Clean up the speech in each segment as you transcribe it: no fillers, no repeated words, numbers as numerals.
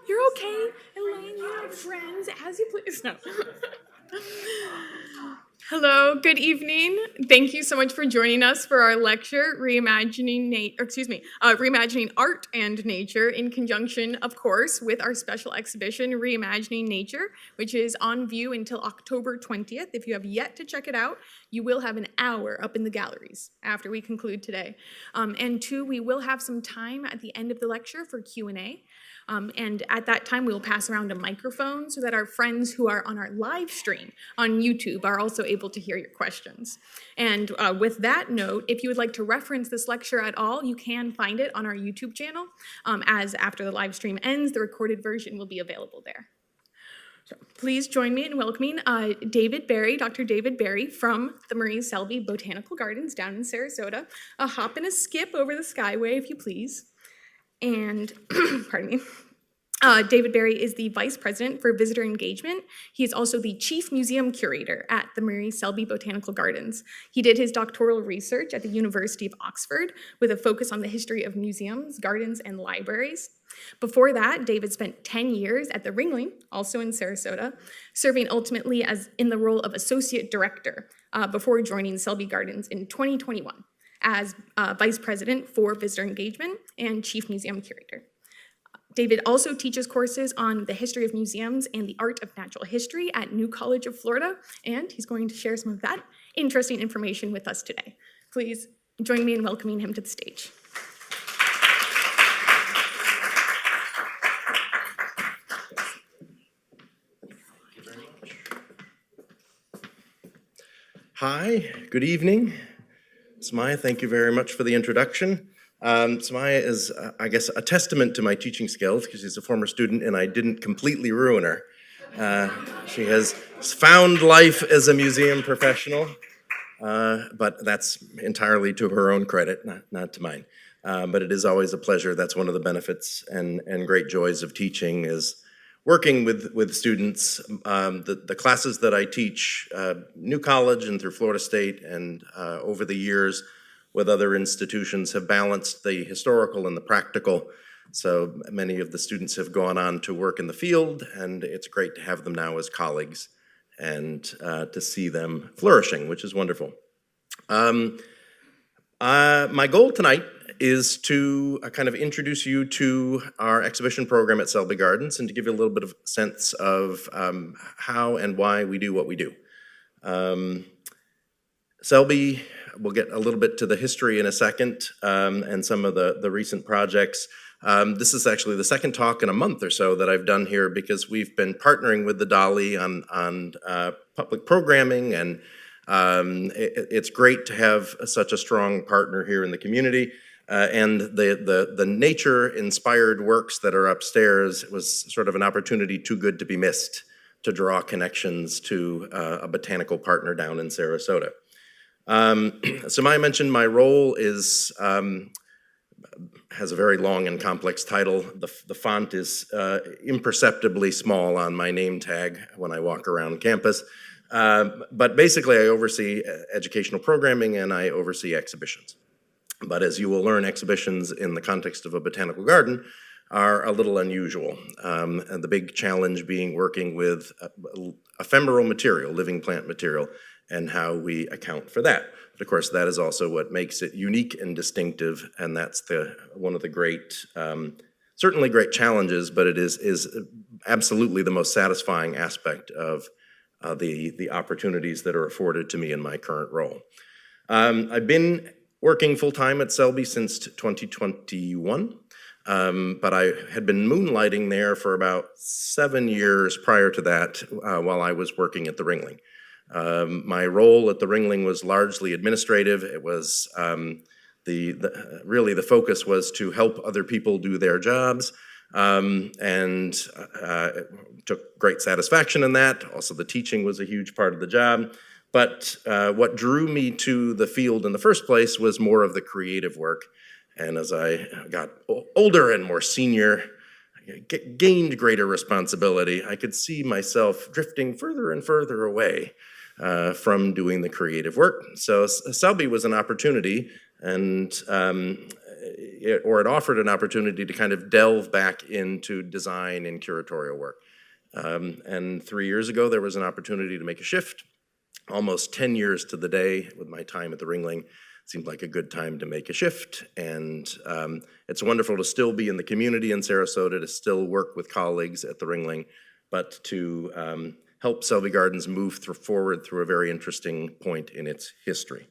You're okay, Elaine. You have friends, as you please. No. Hello, good evening. Thank you so much for joining us for our lecture, Reimagining Art and Nature, in conjunction, of course, with our special exhibition, Reimagining Nature, which is on view until October 20th. If you have yet to check it out, you will have an hour up in the galleries after we conclude today. And two, we will have some time at the end of the lecture for Q&A. And at that time, we will pass around a microphone so that our friends who are on our live stream on YouTube are also able to hear your questions. And with that note, if you would like to reference this lecture at all, you can find it on our YouTube channel, as after the live stream ends, the recorded version will be available there. So please join me in welcoming Dr. David Berry from the Marie Selby Botanical Gardens down in Sarasota. A hop and a skip over the Skyway, if you please. And, pardon me, David Berry is the Vice President for Visitor Engagement. He is also the Chief Museum Curator at the Marie Selby Botanical Gardens. He did his doctoral research at the University of Oxford with a focus on the history of museums, gardens, and libraries. Before that, David spent 10 years at the Ringling, also in Sarasota, serving ultimately as in the role of Associate Director before joining Selby Gardens in 2021. As Vice President for Visitor Engagement and Chief Museum Curator. David also teaches courses on the history of museums and the art of natural history at New College of Florida, and he's going to share some of that interesting information with us today. Please join me in welcoming him to the stage. Hi, good evening. Samaya, thank you very much for the introduction. Samaya is, I guess, a testament to my teaching skills because she's a former student and I didn't completely ruin her. She has found life as a museum professional, but that's entirely to her own credit, not to mine. But it is always a pleasure. That's one of the benefits and great joys of teaching is working with students. The classes that I teach, New College and through Florida State and over the years with other institutions have balanced the historical and the practical. So many of the students have gone on to work in the field, and it's great to have them now as colleagues and to see them flourishing, which is wonderful. My goal tonight is to kind of introduce you to our exhibition program at Selby Gardens and to give you a little bit of sense of how and why we do what we do. Selby, we'll get a little bit to the history in a second and some of the recent projects. This is actually the second talk in a month or so that I've done here because we've been partnering with the Dalí on public programming, and it's great to have such a strong partner here in the community. And the nature-inspired works that are upstairs was sort of an opportunity too good to be missed to draw connections to a botanical partner down in Sarasota. Samaya mentioned my role is has a very long and complex title. The font is imperceptibly small on my name tag when I walk around campus. But basically, I oversee educational programming and I oversee exhibitions. But as you will learn, exhibitions in the context of a botanical garden are a little unusual. And the big challenge being working with ephemeral material, living plant material, and how we account for that. But of course, that is also what makes it unique and distinctive, and that's one of the great, certainly great challenges, but it is absolutely the most satisfying aspect of the opportunities that are afforded to me in my current role. I've been working full-time at Selby since 2021, but I had been moonlighting there for about 7 years prior to that while I was working at the Ringling. My role at the Ringling was largely administrative. It was really the focus was to help other people do their jobs, and took great satisfaction in that. Also, the teaching was a huge part of the job. But what drew me to the field in the first place was more of the creative work. And as I got older and more senior, gained greater responsibility, I could see myself drifting further and further away from doing the creative work. So Selby was an opportunity, and it offered an opportunity to kind of delve back into design and curatorial work. And 3 years ago, there was an opportunity to make a shift. Almost 10 years to the day with my time at the Ringling, seemed like a good time to make a shift. And it's wonderful to still be in the community in Sarasota, to still work with colleagues at the Ringling, but to help Selby Gardens move forward through a very interesting point in its history.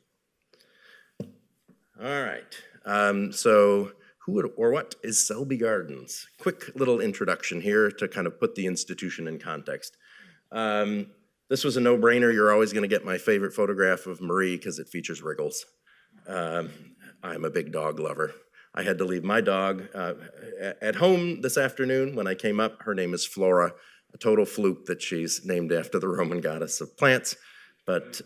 All right, so who or what is Selby Gardens? Quick little introduction here to kind of put the institution in context. This was a no-brainer. You're always going to get my favorite photograph of Marie because it features Wriggles. I'm a big dog lover. I had to leave my dog at home this afternoon when I came up. Her name is Flora, a total fluke that she's named after the Roman goddess of plants, but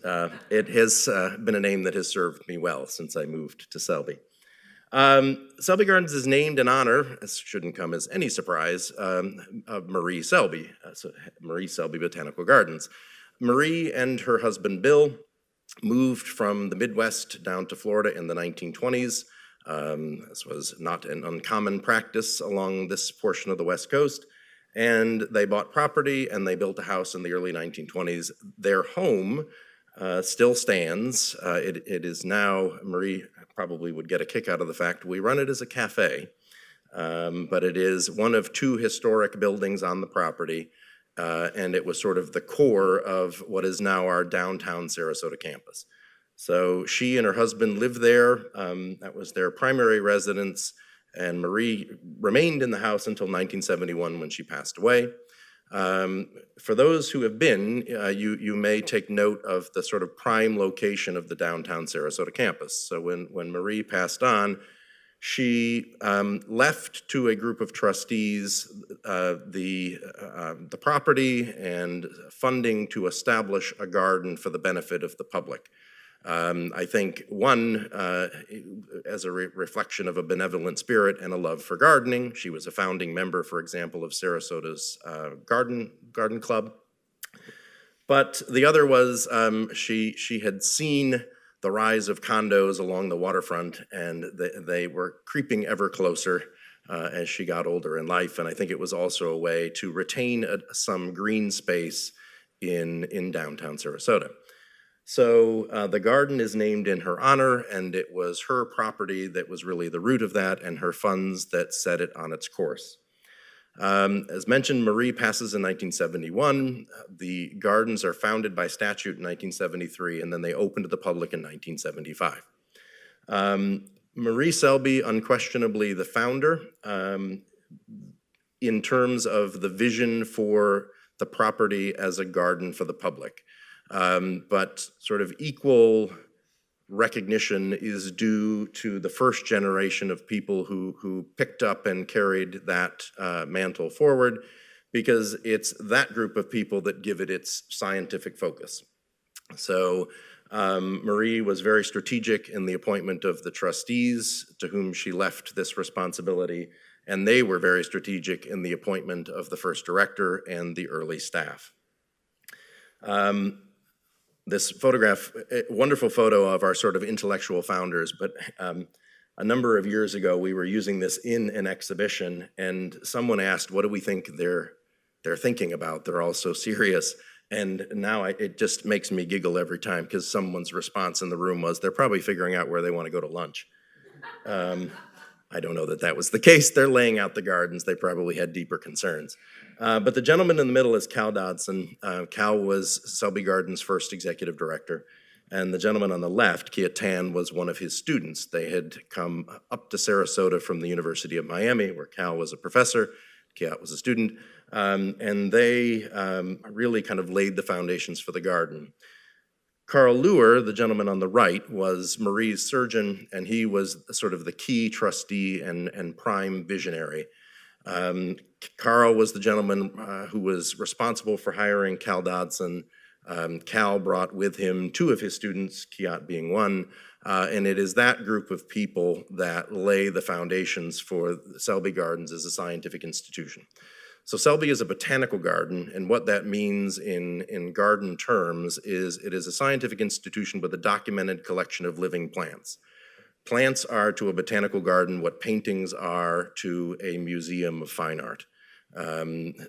it has been a name that has served me well since I moved to Selby. Selby Gardens is named in honor, this shouldn't come as any surprise, of Marie Selby, Marie Selby Botanical Gardens. Marie and her husband Bill moved from the Midwest down to Florida in the 1920s. This was not an uncommon practice along this portion of the West Coast. And they bought property and they built a house in the early 1920s. Their home still stands. It is now, Marie probably would get a kick out of the fact we run it as a cafe, but it is one of two historic buildings on the property, and it was sort of the core of what is now our downtown Sarasota campus. So she and her husband lived there. That was their primary residence, and Marie remained in the house until 1971 when she passed away. For those who have been, you may take note of the sort of prime location of the downtown Sarasota campus. So when Marie passed on, she left to a group of trustees the property and funding to establish a garden for the benefit of the public. I think one, as a reflection of a benevolent spirit and a love for gardening. She was a founding member, for example, of Sarasota's garden club. But the other was she had seen the rise of condos along the waterfront, and they were creeping ever closer as she got older in life. And I think it was also a way to retain some green space in downtown Sarasota. So the garden is named in her honor, and it was her property that was really the root of that, and her funds that set it on its course. As mentioned, Marie passes in 1971. The gardens are founded by statute in 1973, and then they open to the public in 1975. Marie Selby, unquestionably the founder, in terms of the vision for the property as a garden for the public. But sort of equal recognition is due to the first generation of people who picked up and carried that mantle forward, because it's that group of people that give it its scientific focus. So Marie was very strategic in the appointment of the trustees to whom she left this responsibility, and they were very strategic in the appointment of the first director and the early staff. This photograph, a wonderful photo of our sort of intellectual founders, but a number of years ago we were using this in an exhibition, and someone asked, what do we think they're thinking about? They're all so serious. And now it just makes me giggle every time, because someone's response in the room was, they're probably figuring out where they want to go to lunch. I don't know that that was the case. They're laying out the gardens. They probably had deeper concerns. But the gentleman in the middle is Cal Dodson. Cal was Selby Gardens' first executive director. And the gentleman on the left, Kia Tan, was one of his students. They had come up to Sarasota from the University of Miami, where Cal was a professor, Kia was a student. And they really kind of laid the foundations for the garden. Carl Luer, the gentleman on the right, was Marie's surgeon, and he was sort of the key trustee and prime visionary. Carl was the gentleman who was responsible for hiring Cal Dodson. Cal brought with him two of his students, Kiat being one, and it is that group of people that lay the foundations for Selby Gardens as a scientific institution. So Selby is a botanical garden, and what that means in garden terms is it is a scientific institution with a documented collection of living plants. Plants are to a botanical garden what paintings are to a museum of fine art.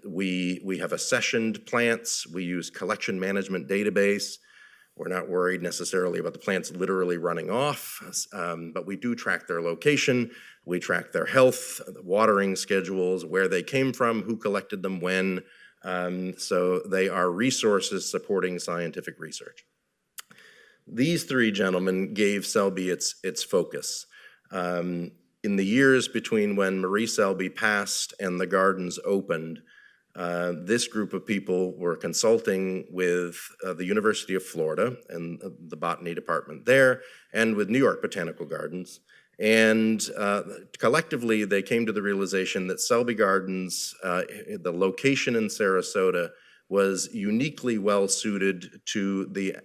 We have accessioned plants. We use collection management database. We're not worried necessarily about the plants literally running off, but we do track their location. We track their health, the watering schedules, where they came from, who collected them when. So they are resources supporting scientific research. These three gentlemen gave Selby its focus. In the years between when Marie Selby passed and the gardens opened, this group of people were consulting with the University of Florida and the botany department there, and with New York Botanical Gardens. And collectively, they came to the realization that Selby Gardens, the location in Sarasota, was uniquely well suited to the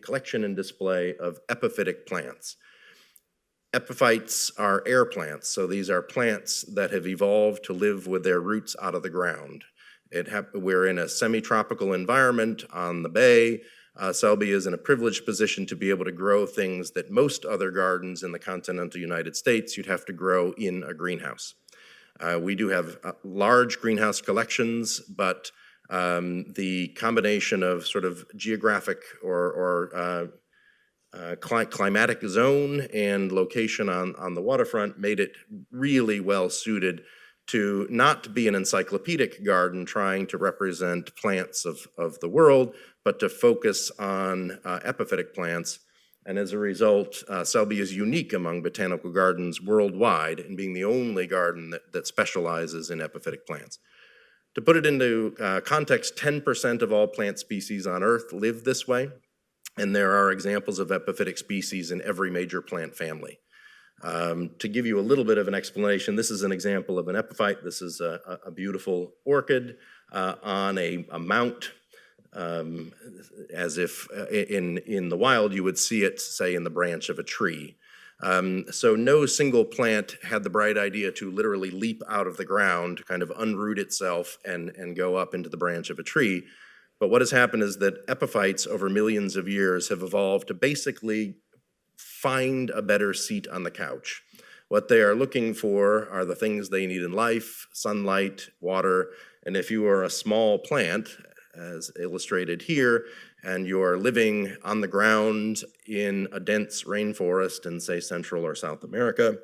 collection and display of epiphytic plants. Epiphytes are air plants, so these are plants that have evolved to live with their roots out of the ground. We're in a semi-tropical environment on the bay. Selby is in a privileged position to be able to grow things that most other gardens in the continental United States you'd have to grow in a greenhouse. We do have large greenhouse collections, but the combination of sort of geographic or climatic zone and location on the waterfront made it really well suited to not be an encyclopedic garden trying to represent plants of the world, but to focus on epiphytic plants. And as a result, Selby is unique among botanical gardens worldwide in being the only garden that specializes in epiphytic plants. To put it into context, 10% of all plant species on Earth live this way, and there are examples of epiphytic species in every major plant family. To give you a little bit of an explanation, this is an example of an epiphyte. This is a beautiful orchid on a mount, as if in the wild you would see it, say, in the branch of a tree. So no single plant had the bright idea to literally leap out of the ground, kind of unroot itself and go up into the branch of a tree. But what has happened is that epiphytes over millions of years have evolved to basically find a better seat on the couch. What they are looking for are the things they need in life: sunlight, water, and if you are a small plant, as illustrated here, and you're living on the ground in a dense rainforest in, say, Central or South America,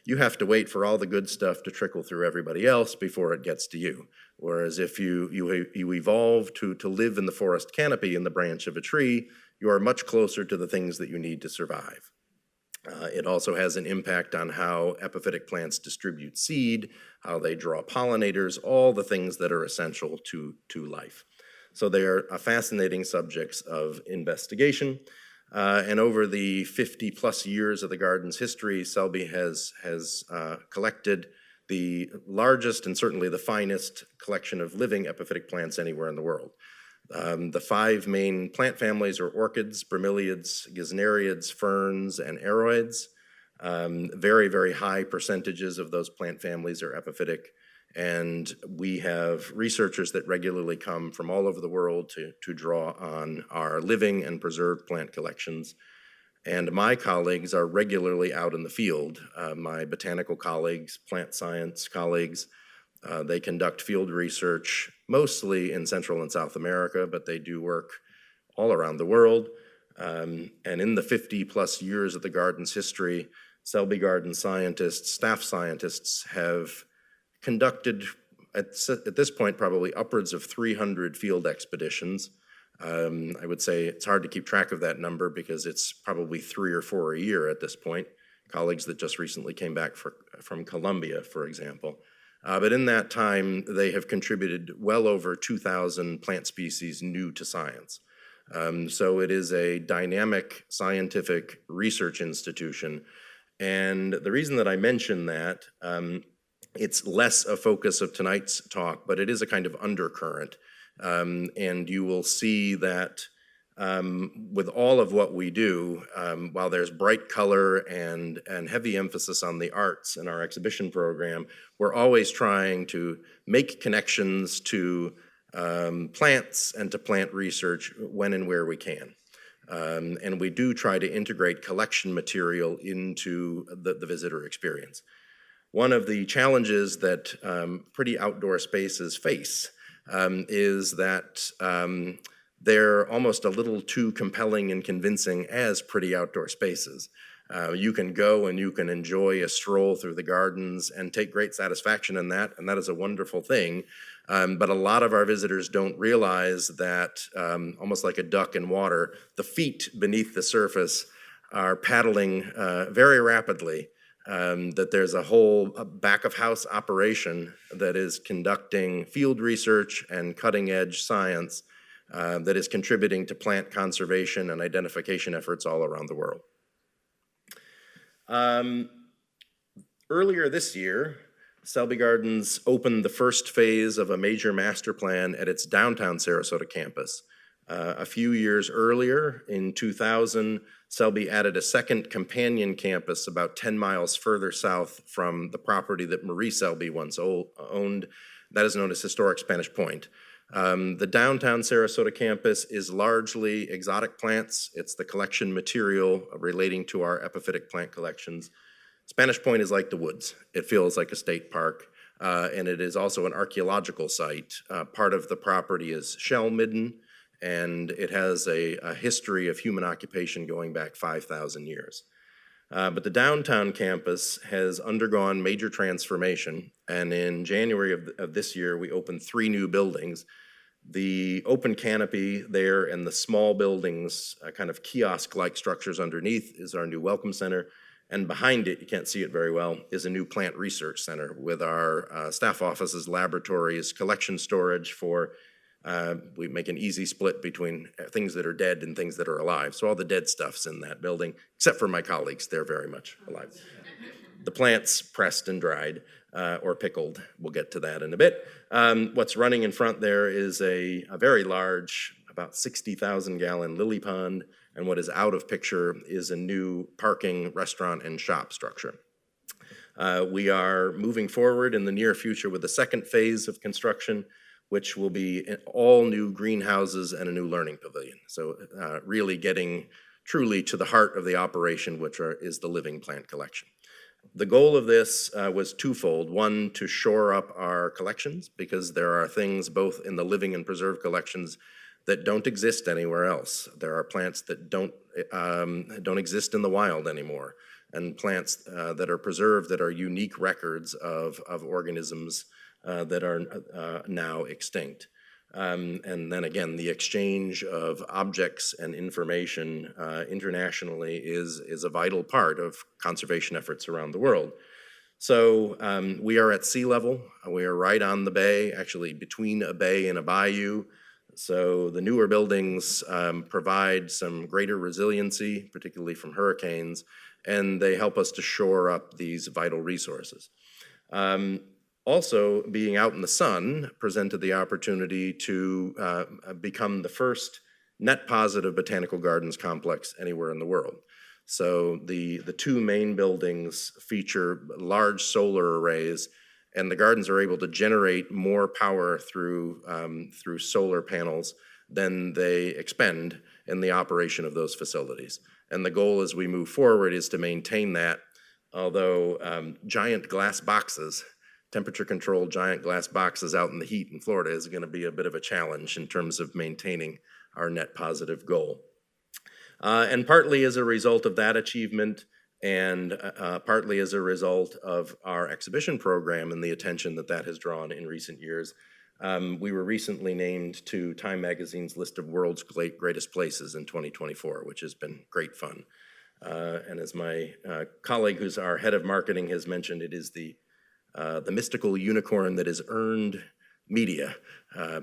you have to wait for all the good stuff to trickle through everybody else before it gets to you. Whereas if you evolve to live in the forest canopy in the branch of a tree, you are much closer to the things that you need to survive. It also has an impact on how epiphytic plants distribute seed, how they draw pollinators, all the things that are essential to life. So they are fascinating subjects of investigation. And over the 50 plus years of the garden's history, Selby has collected the largest and certainly the finest collection of living epiphytic plants anywhere in the world. The 5 main plant families are orchids, bromeliads, gesneriads, ferns, and aroids. Very, very high percentages of those plant families are epiphytic. And we have researchers that regularly come from all over the world to draw on our living and preserved plant collections. And my colleagues are regularly out in the field. My botanical colleagues, plant science colleagues, they conduct field research mostly in Central and South America, but they do work all around the world. And in the 50 plus years of the garden's history, Selby Garden scientists, staff scientists have conducted, at this point, probably upwards of 300 field expeditions. I would say it's hard to keep track of that number because it's probably 3 or 4 a year at this point. Colleagues that just recently came back from Colombia, for example. But in that time, they have contributed well over 2,000 plant species new to science. So it is a dynamic scientific research institution. And the reason that I mention that, it's less a focus of tonight's talk, but it is a kind of undercurrent. And you will see that with all of what we do, while there's bright color and heavy emphasis on the arts in our exhibition program, we're always trying to make connections to plants and to plant research when and where we can. And we do try to integrate collection material into the visitor experience. One of the challenges that pretty outdoor spaces face is that they're almost a little too compelling and convincing as pretty outdoor spaces. You can go and you can enjoy a stroll through the gardens and take great satisfaction in that, and that is a wonderful thing. But a lot of our visitors don't realize that, almost like a duck in water, the feet beneath the surface are paddling very rapidly, that there's a whole back-of-house operation that is conducting field research and cutting-edge science that is contributing to plant conservation and identification efforts all around the world. Earlier this year, Selby Gardens opened the first phase of a major master plan at its downtown Sarasota campus. A few years earlier, in 2000, Selby added a second companion campus about 10 miles further south from the property that Marie Selby once owned. That is known as Historic Spanish Point. The downtown Sarasota campus is largely exotic plants. It's the collection material relating to our epiphytic plant collections. Spanish Point is like the woods. It feels like a state park, and it is also an archaeological site. Part of the property is shell midden, and it has a history of human occupation going back 5,000 years. But the downtown campus has undergone major transformation, and in January of this year, we opened 3 new buildings. The open canopy there and the small buildings, kind of kiosk-like structures underneath, is our new Welcome Center, and behind it, you can't see it very well, is a new plant research center with our staff offices, laboratories, collection storage for, we make an easy split between things that are dead and things that are alive. So all the dead stuff's in that building, except for my colleagues, they're very much alive. The plants pressed and dried or pickled, we'll get to that in a bit. What's running in front there is a very large, about 60,000 gallon lily pond, and what is out of picture is a new parking, restaurant, and shop structure. We are moving forward in the near future with the second phase of construction, which will be all new greenhouses and a new learning pavilion. So really getting truly to the heart of the operation, which is the living plant collection. The goal of this was twofold. One, to shore up our collections, because there are things both in the living and preserved collections that don't exist anywhere else. There are plants that don't exist in the wild anymore, and plants that are preserved that are unique records of organisms that are now extinct. And then again, the exchange of objects and information internationally is a vital part of conservation efforts around the world. So we are at sea level. We are right on the bay, actually between a bay and a bayou. So the newer buildings provide some greater resiliency, particularly from hurricanes, and they help us to shore up these vital resources. Also, being out in the sun presented the opportunity to become the first net positive botanical gardens complex anywhere in the world. So the 2 main buildings feature large solar arrays, and the gardens are able to generate more power through solar panels than they expend in the operation of those facilities. And the goal as we move forward is to maintain that, although giant glass boxes, temperature-controlled giant glass boxes out in the heat in Florida is going to be a bit of a challenge in terms of maintaining our net positive goal. And partly as a result of that achievement, and partly as a result of our exhibition program and the attention that has drawn in recent years, we were recently named to Time Magazine's list of world's greatest places in 2024, which has been great fun. And as my colleague, who's our head of marketing, has mentioned, it is the mystical unicorn that has earned media,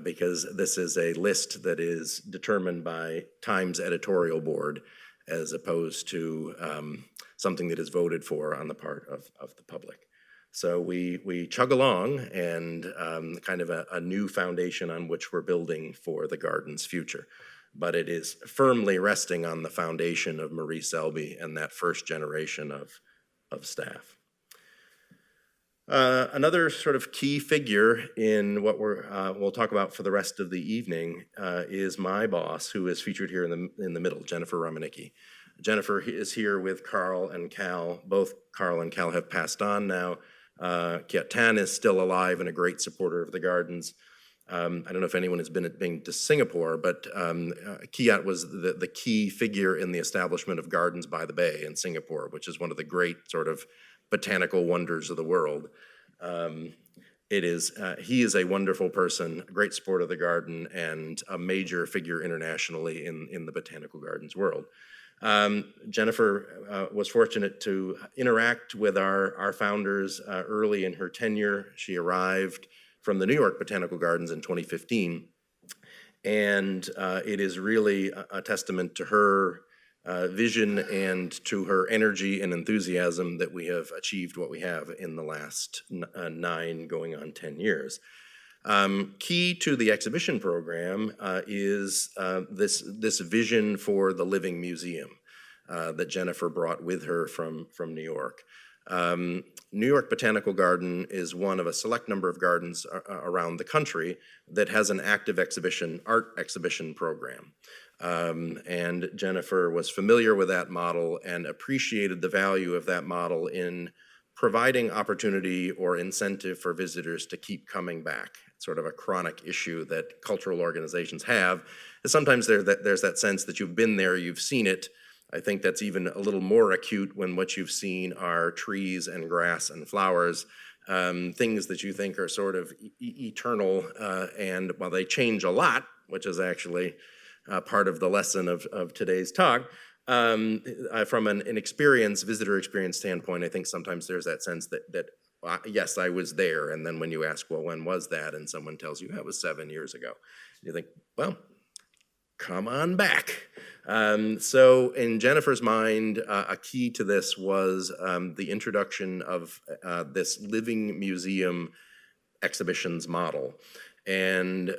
because this is a list that is determined by Time's editorial board as opposed to something that is voted for on the part of the public. So we chug along, and kind of a new foundation on which we're building for the garden's future. but it is firmly resting on the foundation of Marie Selby and that first generation of staff. Another sort of key figure in what we'll talk about for the rest of the evening is my boss, who is featured here in the middle, Jennifer Romanicki. Jennifer is here with Carl and Cal. Both Carl and Cal have passed on now. Kiat Tan is still alive and a great supporter of the gardens. I don't know if anyone has been to Singapore, but Kiat was the key figure in the establishment of Gardens by the Bay in Singapore, which is one of the great sort of botanical wonders of the world. He is a wonderful person, a great supporter of the garden, and a major figure internationally in the botanical gardens world. Jennifer was fortunate to interact with our founders early in her tenure. She arrived from the New York Botanical Gardens in 2015, and it is really a testament to her vision and to her energy and enthusiasm that we have achieved what we have in the last 9 going on 10 years. Key to the exhibition program is this vision for the living museum that Jennifer brought with her from New York. New York Botanical Garden is one of a select number of gardens around the country that has an active art exhibition program. And Jennifer was familiar with that model and appreciated the value of that model in providing opportunity or incentive for visitors to keep coming back. It's sort of a chronic issue that cultural organizations have. And sometimes there's that sense that you've been there, you've seen it. I think that's even a little more acute when what you've seen are trees and grass and flowers, things that you think are sort of eternal, and while they change a lot, which is actually part of the lesson of today's talk, from an visitor experience standpoint, I think sometimes there's that sense that yes, I was there, and then when you ask, well, when was that? And someone tells you, that was 7 years ago. You think, well, come on back. So in Jennifer's mind, a key to this was the introduction of this living museum exhibitions model. And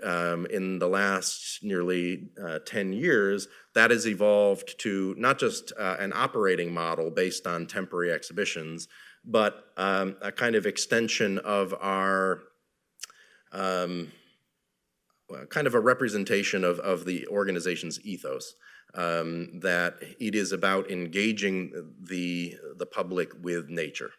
in the last nearly 10 years, that has evolved to not just an operating model based on temporary exhibitions, but a kind of extension of our kind of a representation of the organization's ethos, that it is about engaging the public with nature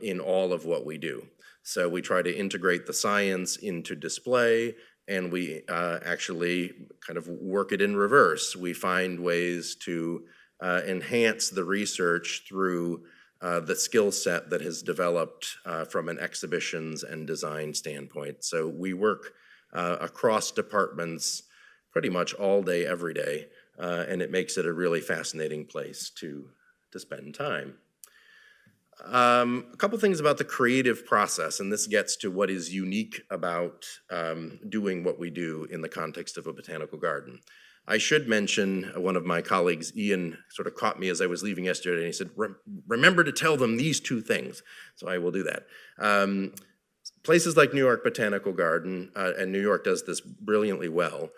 in all of what we do. So we try to integrate the science into display, and we actually kind of work it in reverse. We find ways to enhance the research through the skill set that has developed from an exhibitions and design standpoint. So we work across departments pretty much all day, every day, and it makes it a really fascinating place to spend time. A couple things about the creative process, and this gets to what is unique about doing what we do in the context of a botanical garden. I should mention one of my colleagues, Ian, sort of caught me as I was leaving yesterday, and he said, remember to tell them these 2 things. So I will do that. Places like New York Botanical Garden, and New York does this brilliantly well,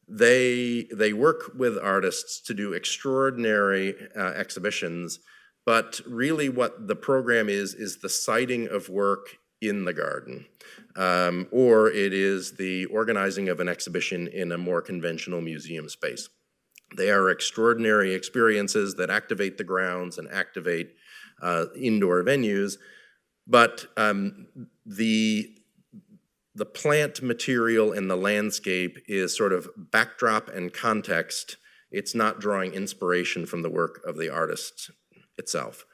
they work with artists to do extraordinary exhibitions, but really what the program is the siting of work in the garden, or it is the organizing of an exhibition in a more conventional museum space. They are extraordinary experiences that activate the grounds and activate indoor venues, but the plant material and the landscape is sort of backdrop and context. It's not drawing inspiration from the work of the artist itself.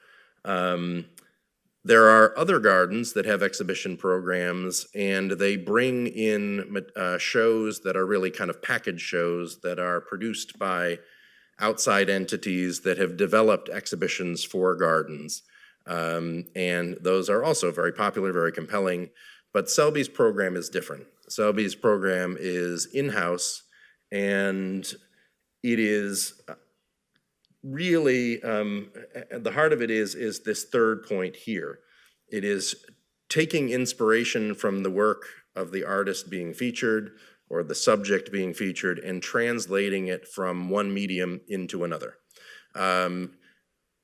There are other gardens that have exhibition programs, and they bring in shows that are really kind of package shows that are produced by outside entities that have developed exhibitions for gardens. And those are also very popular, very compelling, but Selby's program is different. Selby's program is in-house, and it is really, the heart of it is this third point here. It is taking inspiration from the work of the artist being featured or the subject being featured and translating it from one medium into another.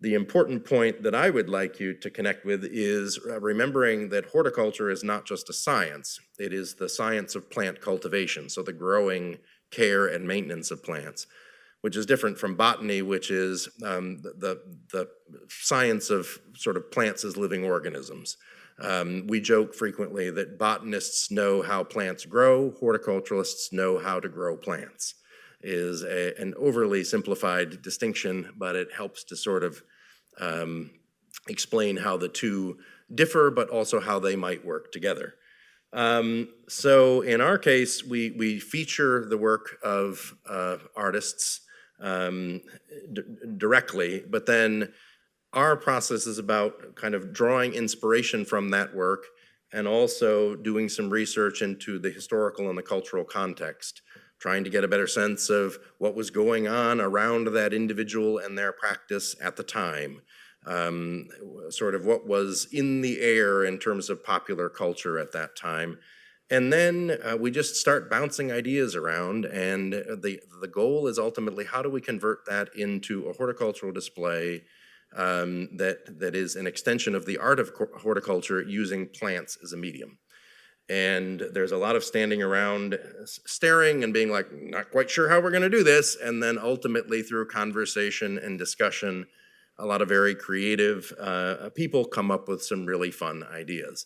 The important point that I would like you to connect with is remembering that horticulture is not just a science. It is the science of plant cultivation, so the growing, care, and maintenance of plants, which is different from botany, which is the science of sort of plants as living organisms. We joke frequently that botanists know how plants grow, horticulturalists know how to grow plants. Is an overly simplified distinction, but it helps to sort of explain how the two differ, but also how they might work together. So in our case, we feature the work of artists directly, but then our process is about kind of drawing inspiration from that work and also doing some research into the historical and the cultural context, trying to get a better sense of what was going on around that individual and their practice at the time, sort of what was in the air in terms of popular culture at that time. And then we just start bouncing ideas around, and the goal is ultimately how do we convert that into a horticultural display that is an extension of the art of horticulture using plants as a medium. And there's a lot of standing around staring and being like, not quite sure how we're going to do this. And then ultimately through conversation and discussion, a lot of very creative people come up with some really fun ideas.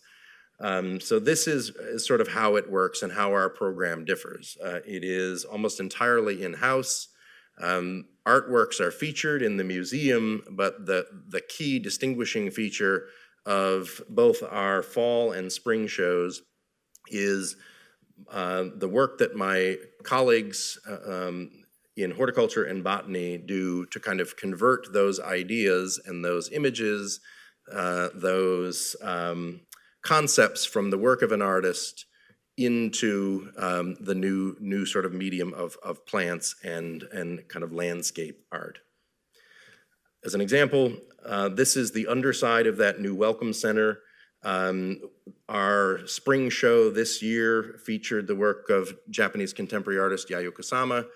So this is sort of how it works and how our program differs. It is almost entirely in-house. Artworks are featured in the museum, but the key distinguishing feature of both our fall and spring shows is the work that my colleagues in horticulture and botany do to kind of convert those ideas and those images, those concepts from the work of an artist into the new sort of medium of plants and kind of landscape art. As an example, this is the underside of that new Welcome Center. Our spring show this year featured the work of Japanese contemporary artist Yayoi Kusama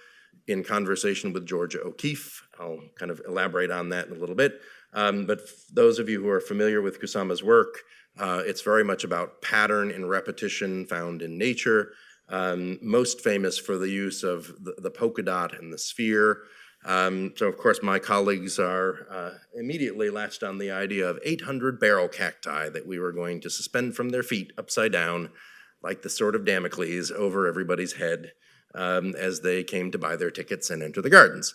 in conversation with Georgia O'Keeffe. I'll kind of elaborate on that in a little bit. But those of you who are familiar with Kusama's work, it's very much about pattern and repetition found in nature, most famous for the use of the polka dot and the sphere. So of course my colleagues are immediately latched on the idea of 800 barrel cacti that we were going to suspend from their feet upside down like the sword of Damocles over everybody's head as they came to buy their tickets and enter the gardens.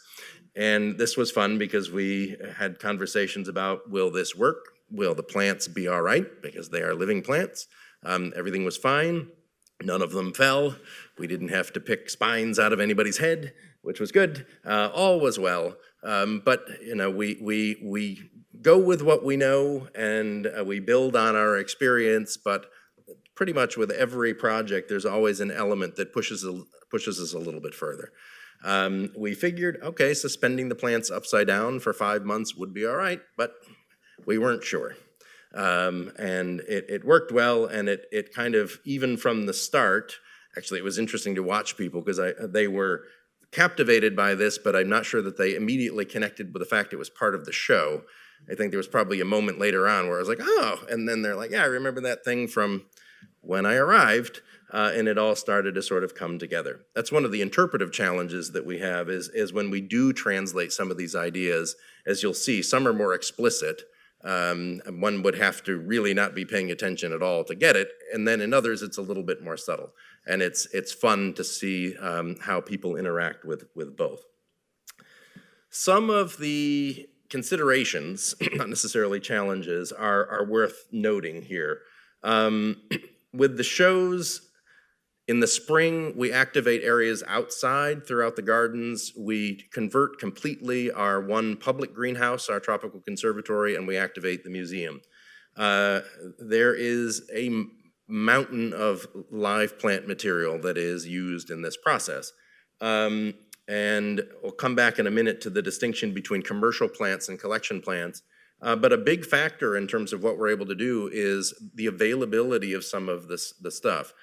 And this was fun because we had conversations about, will this work? Will the plants be all right? Because they are living plants. Everything was fine. None of them fell. We didn't have to pick spines out of anybody's head, which was good. All was well. But you know, we go with what we know and we build on our experience. But pretty much with every project, there's always an element that pushes us a little bit further. We figured, okay, suspending the plants upside down for 5 months would be all right, but we weren't sure. And it worked well, and it kind of, even from the start, actually it was interesting to watch people because they were captivated by this, but I'm not sure that they immediately connected with the fact it was part of the show. I think there was probably a moment later on where I was like, oh, and then they're like, yeah, I remember that thing from when I arrived, and it all started to sort of come together. That's one of the interpretive challenges that we have is when we do translate some of these ideas, as you'll see, some are more explicit. One would have to really not be paying attention at all to get it, and then in others it's a little bit more subtle. And it's fun to see how people interact with both. Some of the considerations, not necessarily challenges, are worth noting here. With the shows, in the spring, we activate areas outside throughout the gardens. We convert completely our one public greenhouse, our tropical conservatory, and we activate the museum. There is a mountain of live plant material that is used in this process. And we'll come back in a minute to the distinction between commercial plants and collection plants. But a big factor in terms of what we're able to do is the availability of some of the stuff.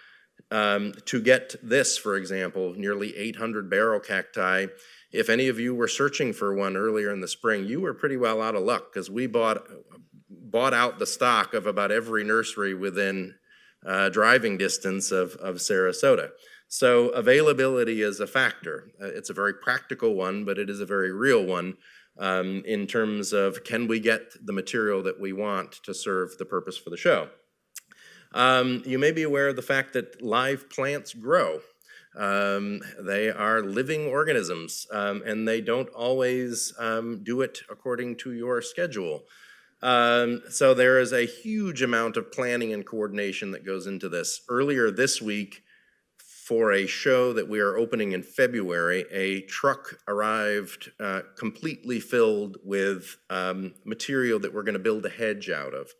To get this, for example, nearly 800 barrel cacti, if any of you were searching for one earlier in the spring, you were pretty well out of luck because we bought out the stock of about every nursery within driving distance of Sarasota. So availability is a factor. It's a very practical one, but it is a very real one in terms of can we get the material that we want to serve the purpose for the show. You may be aware of the fact that live plants grow. They are living organisms, and they don't always do it according to your schedule. So there is a huge amount of planning and coordination that goes into this. Earlier this week, for a show that we are opening in February, a truck arrived completely filled with material that we're going to build a hedge out of.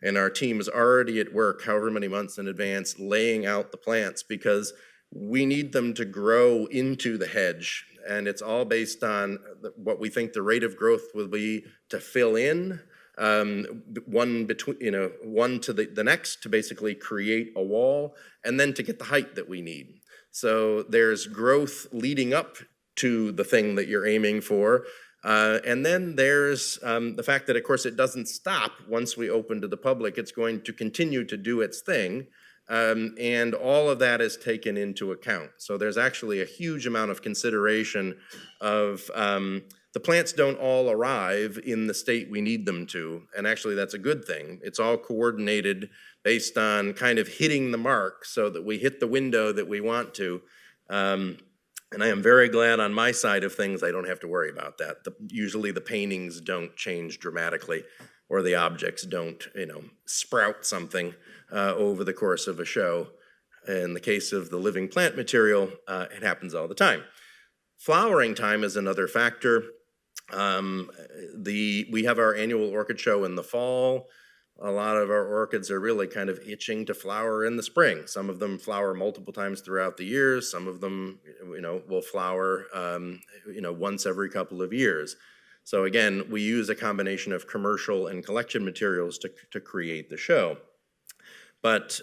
And our team is already at work, however many months in advance, laying out the plants because we need them to grow into the hedge. And it's all based on what we think the rate of growth will be to fill in one to the next to basically create a wall, and then to get the height that we need. So there's growth leading up to the thing that you're aiming for. And then there's the fact that, of course, it doesn't stop once we open to the public. It's going to continue to do its thing. And all of that is taken into account. So there's actually a huge amount of consideration of the plants don't all arrive in the state we need them to. And actually, that's a good thing. It's all coordinated based on kind of hitting the mark so that we hit the window that we want to. And I am very glad on my side of things, I don't have to worry about that. Usually the paintings don't change dramatically, or the objects don't, sprout something over the course of a show. In the case of the living plant material, it happens all the time. Flowering time is another factor. We have our annual orchid show in the fall. A lot of our orchids are really kind of itching to flower in the spring. Some of them flower multiple times throughout the year. Some of them, will flower, once every couple of years. So again, we use a combination of commercial and collection materials to create the show. But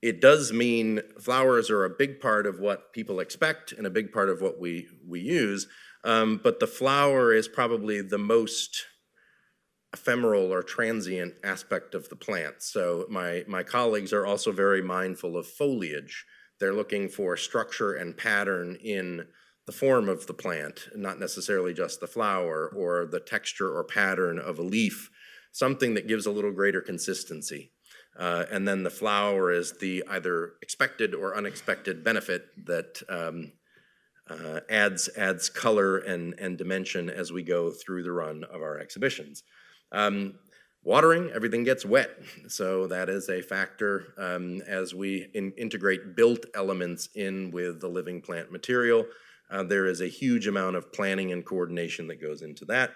it does mean flowers are a big part of what people expect and a big part of what we use. But the flower is probably the most ephemeral or transient aspect of the plant. So my colleagues are also very mindful of foliage. They're looking for structure and pattern in the form of the plant, not necessarily just the flower or the texture or pattern of a leaf, something that gives a little greater consistency. And then the flower is the either expected or unexpected benefit that adds color and dimension as we go through the run of our exhibitions. Watering, everything gets wet, so that is a factor as we integrate built elements in with the living plant material. There is a huge amount of planning and coordination that goes into that.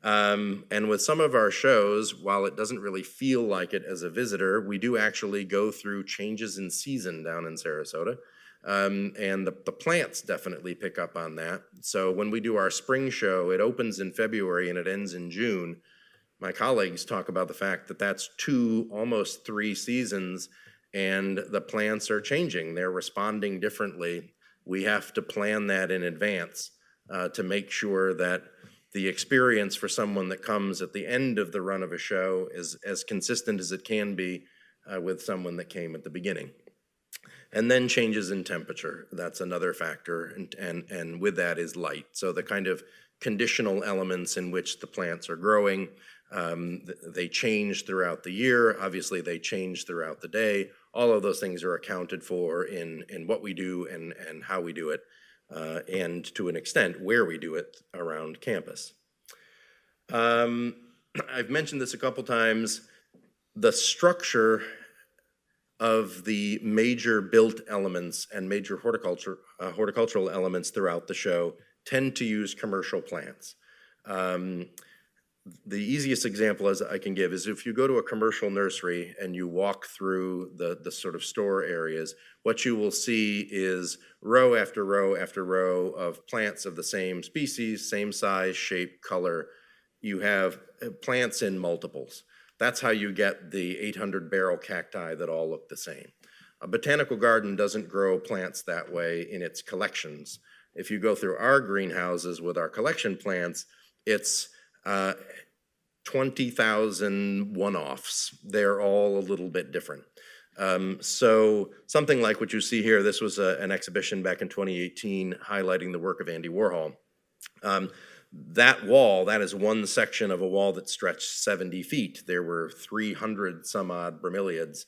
And with some of our shows, while it doesn't really feel like it as a visitor, we do actually go through changes in season down in Sarasota. And the plants definitely pick up on that. So when we do our spring show, it opens in February and it ends in June. My colleagues talk about the fact that that's 2, almost 3 seasons, and the plants are changing. They're responding differently. We have to plan that in advance to make sure that the experience for someone that comes at the end of the run of a show is as consistent as it can be with someone that came at the beginning. And then changes in temperature, that's another factor, and with that is light. So the kind of conditional elements in which the plants are growing, they change throughout the year. Obviously, they change throughout the day. All of those things are accounted for in what we do and how we do it, and to an extent, where we do it around campus. I've mentioned this a couple times. The structure of the major built elements and major horticultural elements throughout the show tend to use commercial plants. The easiest example as I can give is if you go to a commercial nursery and you walk through the sort of store areas, what you will see is row after row after row of plants of the same species, same size, shape, color. You have plants in multiples. That's how you get the 800 barrel cacti that all look the same. A botanical garden doesn't grow plants that way in its collections. If you go through our greenhouses with our collection plants, it's 20,000 one-offs. They're all a little bit different. So something like what you see here, this was an exhibition back in 2018 highlighting the work of Andy Warhol. That wall, that is one section of a wall that stretched 70 feet. There were 300 some odd bromeliads.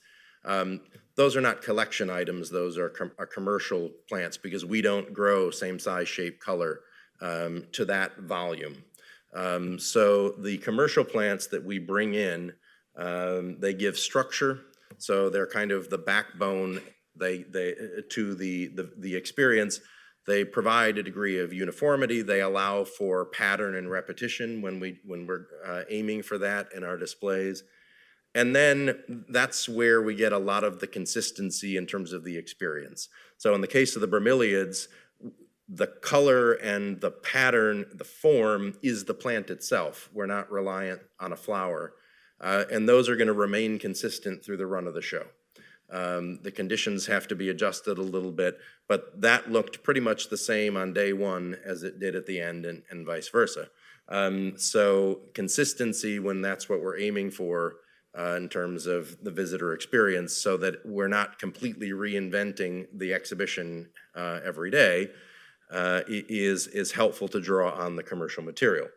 Those are not collection items, those are commercial plants because we don't grow same size, shape, color to that volume. So the commercial plants that we bring in, they give structure, so they're kind of the backbone to the experience. They provide a degree of uniformity. They allow for pattern and repetition when we're aiming for that in our displays. And then that's where we get a lot of the consistency in terms of the experience. So in the case of the bromeliads, the color and the pattern, the form is the plant itself. We're not reliant on a flower. And those are going to remain consistent through the run of the show. The conditions have to be adjusted a little bit, but that looked pretty much the same on day one as it did at the end and vice versa. So consistency when that's what we're aiming for in terms of the visitor experience so that we're not completely reinventing the exhibition every day is helpful to draw on the commercial material.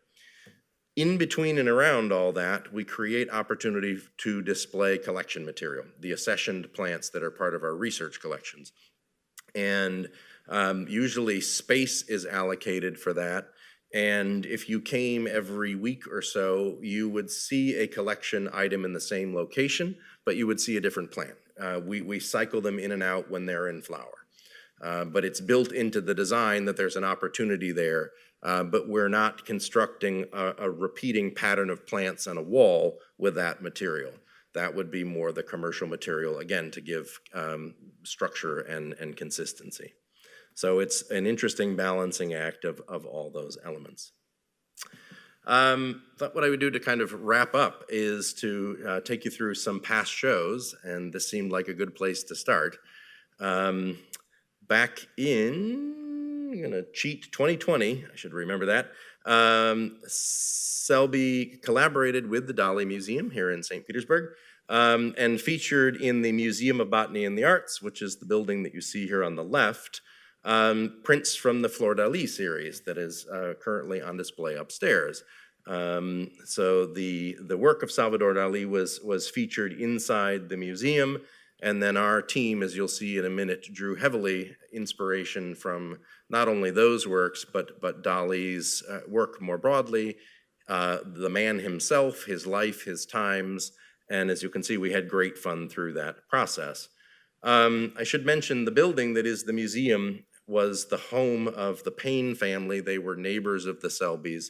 In between and around all that, we create opportunity to display collection material, the accessioned plants that are part of our research collections. And usually space is allocated for that. And if you came every week or so, you would see a collection item in the same location, but you would see a different plant. We cycle them in and out when they're in flower. But it's built into the design that there's an opportunity there. But we're not constructing a repeating pattern of plants on a wall with that material. That would be more the commercial material, again, to give structure and consistency. So it's an interesting balancing act of all those elements. Thought what I would do to kind of wrap up is to take you through some past shows, and this seemed like a good place to start. Back in, I'm gonna cheat, 2020, I should remember that, Selby collaborated with the Dalí Museum here in St. Petersburg and featured in the Museum of Botany and the Arts, which is the building that you see here on the left, prints from the Flor Dalí series that is currently on display upstairs. So the work of Salvador Dalí was featured inside the museum, and then our team, as you'll see in a minute, drew heavily inspiration from not only those works, but Dalí's work more broadly, the man himself, his life, his times, and as you can see, we had great fun through that process. I should mention the building that is the museum was the home of the Payne family. They were neighbors of the Selbys,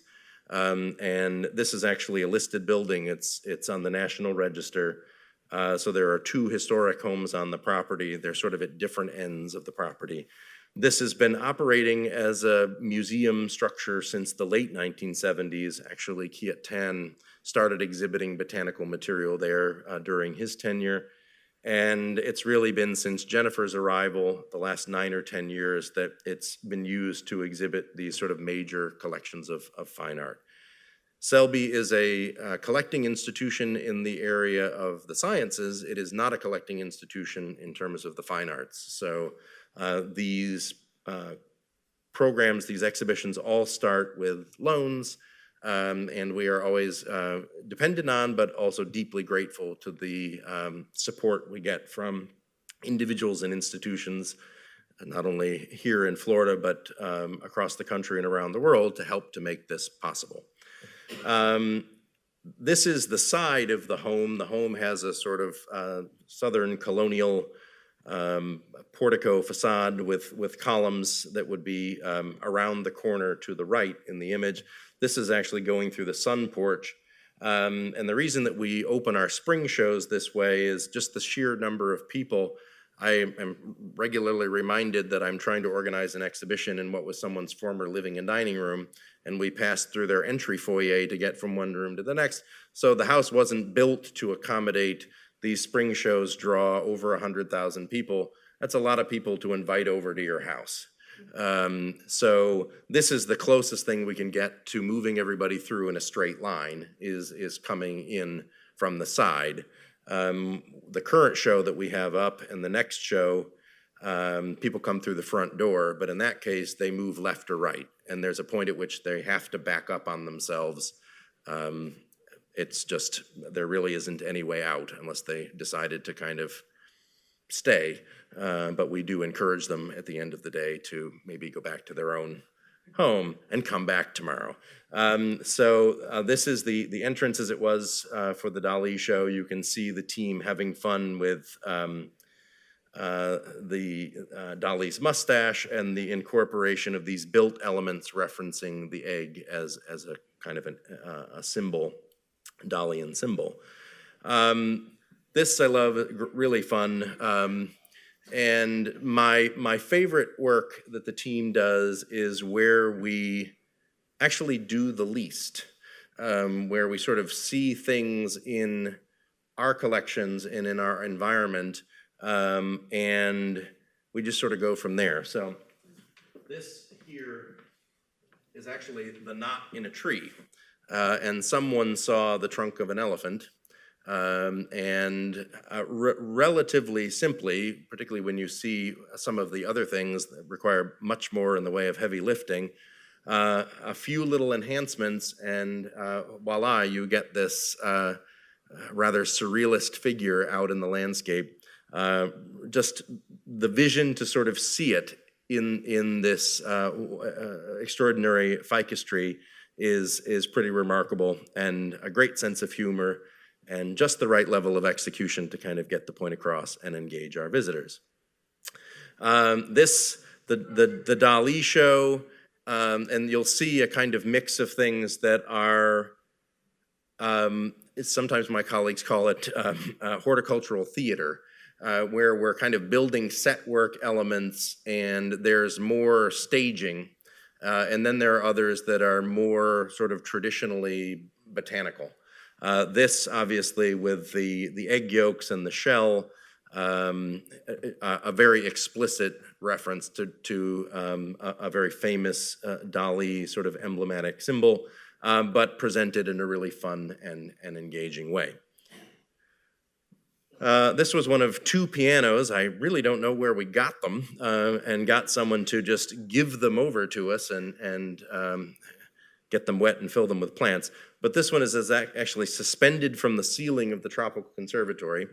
and this is actually a listed building. It's on the National Register. So there are two historic homes on the property. They're sort of at different ends of the property. This has been operating as a museum structure since the late 1970s. Actually, Kiat Tan started exhibiting botanical material there during his tenure. And it's really been since Jennifer's arrival, the last 9 or 10 years, that it's been used to exhibit these sort of major collections of fine art. Selby is a collecting institution in the area of the sciences. It is not a collecting institution in terms of the fine arts. So these programs, these exhibitions all start with loans, and we are always dependent on, but also deeply grateful to the support we get from individuals and institutions, not only here in Florida, but across the country and around the world to help to make this possible. This is the side of the home. The home has a sort of Southern colonial portico facade with columns that would be around the corner to the right in the image. This is actually going through the sun porch. And the reason that we open our spring shows this way is just the sheer number of people. I am regularly reminded that I'm trying to organize an exhibition in what was someone's former living and dining room, and we passed through their entry foyer to get from one room to the next. So the house wasn't built to accommodate these spring shows draw over 100,000 people. That's a lot of people to invite over to your house. So this is the closest thing we can get to moving everybody through in a straight line is coming in from the side. The current show that we have up and the next show, people come through the front door, but in that case, they move left or right. And there's a point at which they have to back up on themselves. It's just, there really isn't any way out unless they decided to kind of stay. But we do encourage them at the end of the day to maybe go back to their own home and come back tomorrow. So this is the entrance as it was for the Dalí show. You can see the team having fun with Dalí's mustache and the incorporation of these built elements referencing the egg as a kind of a symbol, Dalian symbol. This I love, really fun. And my favorite work that the team does is where we actually do the least, where we sort of see things in our collections and in our environment, and we just sort of go from there. So this here is actually the knot in a tree, and someone saw the trunk of an elephant. Relatively simply, particularly when you see some of the other things that require much more in the way of heavy lifting, a few little enhancements and voila, you get this rather surrealist figure out in the landscape. Just the vision to sort of see it in this extraordinary ficus tree is pretty remarkable, and a great sense of humor and just the right level of execution to kind of get the point across and engage our visitors. The Dalí show, and you'll see a kind of mix of things that are, sometimes my colleagues call it horticultural theater, where we're kind of building set work elements and there's more staging, and then there are others that are more sort of traditionally botanical. This, obviously, with the egg yolks and the shell, a very explicit reference to a very famous Dalí sort of emblematic symbol, but presented in a really fun and engaging way. This was one of two pianos. I really don't know where we got them, and got someone to just give them over to us and get them wet and fill them with plants. But this one is actually suspended from the ceiling of the tropical conservatory,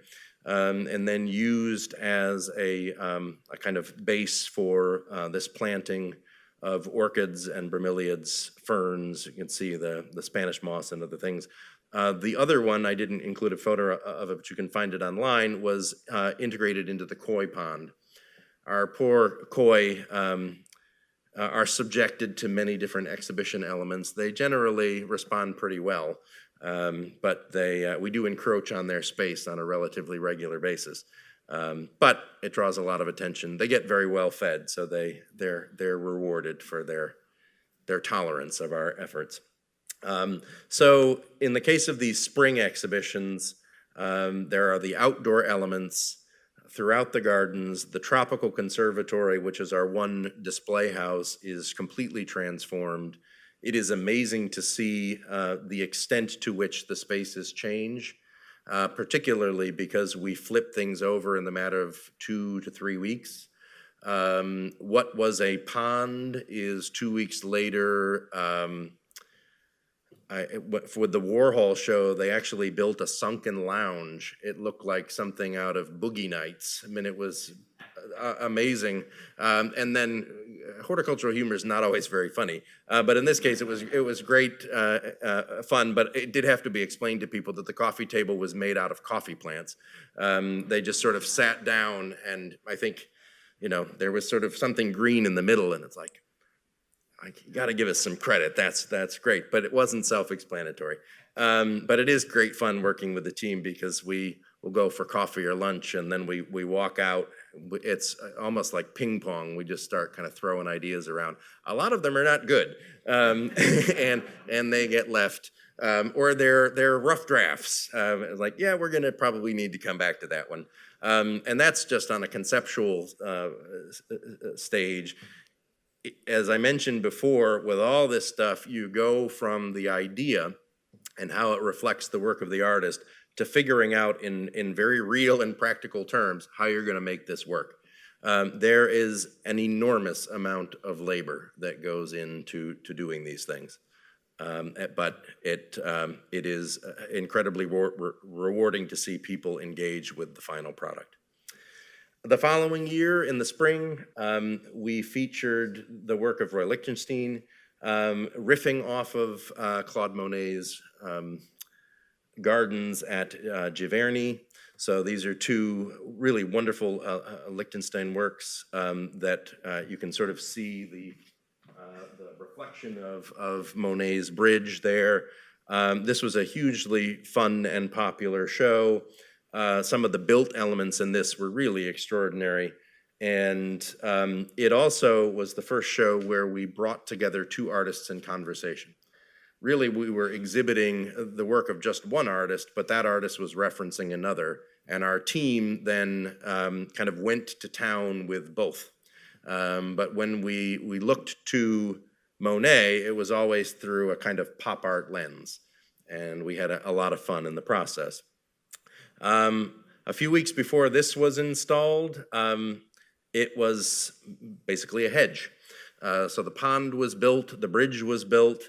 and then used as a kind of base for this planting of orchids and bromeliads, ferns. You can see the Spanish moss and other things. The other one, I didn't include a photo of it, but you can find it online, was integrated into the koi pond. Our poor koi are subjected to many different exhibition elements. They generally respond pretty well, but we do encroach on their space on a relatively regular basis. But it draws a lot of attention. They get very well fed, so they're rewarded for their tolerance of our efforts. So in the case of these spring exhibitions, there are the outdoor elements throughout the gardens. The tropical conservatory, which is our one display house, is completely transformed. It is amazing to see the extent to which the spaces change, particularly because we flip things over in the matter of 2 to 3 weeks. What was a pond is 2 weeks later. With the Warhol show, they actually built a sunken lounge. It looked like something out of Boogie Nights. I mean, it was amazing. And then horticultural humor is not always very funny, but in this case, it was great fun. But it did have to be explained to people that the coffee table was made out of coffee plants. They just sort of sat down, and I think, there was sort of something green in the middle, and it's like, you got to give us some credit. That's great, but it wasn't self-explanatory. But it is great fun working with the team because we will go for coffee or lunch, and then we walk out. It's almost like ping pong. We just start kind of throwing ideas around. A lot of them are not good, and they get left. or they're rough drafts. Like, yeah, we're going to probably need to come back to that one. And that's just on a conceptual stage. As I mentioned before, with all this stuff, you go from the idea and how it reflects the work of the artist to figuring out in very real and practical terms how you're going to make this work. There is an enormous amount of labor that goes into doing these things. But it is incredibly rewarding to see people engage with the final product. The following year, in the spring, we featured the work of Roy Lichtenstein, riffing off of Claude Monet's gardens at Giverny. So these are two really wonderful Lichtenstein works that you can sort of see the reflection of Monet's bridge there. This was a hugely fun and popular show. Some of the built elements in this were really extraordinary. And it also was the first show where we brought together two artists in conversation. Really, we were exhibiting the work of just one artist, but that artist was referencing another. And our team then kind of went to town with both. But when we looked to Monet, it was always through a kind of pop art lens. And we had a lot of fun in the process. A few weeks before this was installed, it was basically a hedge. So the pond was built, the bridge was built.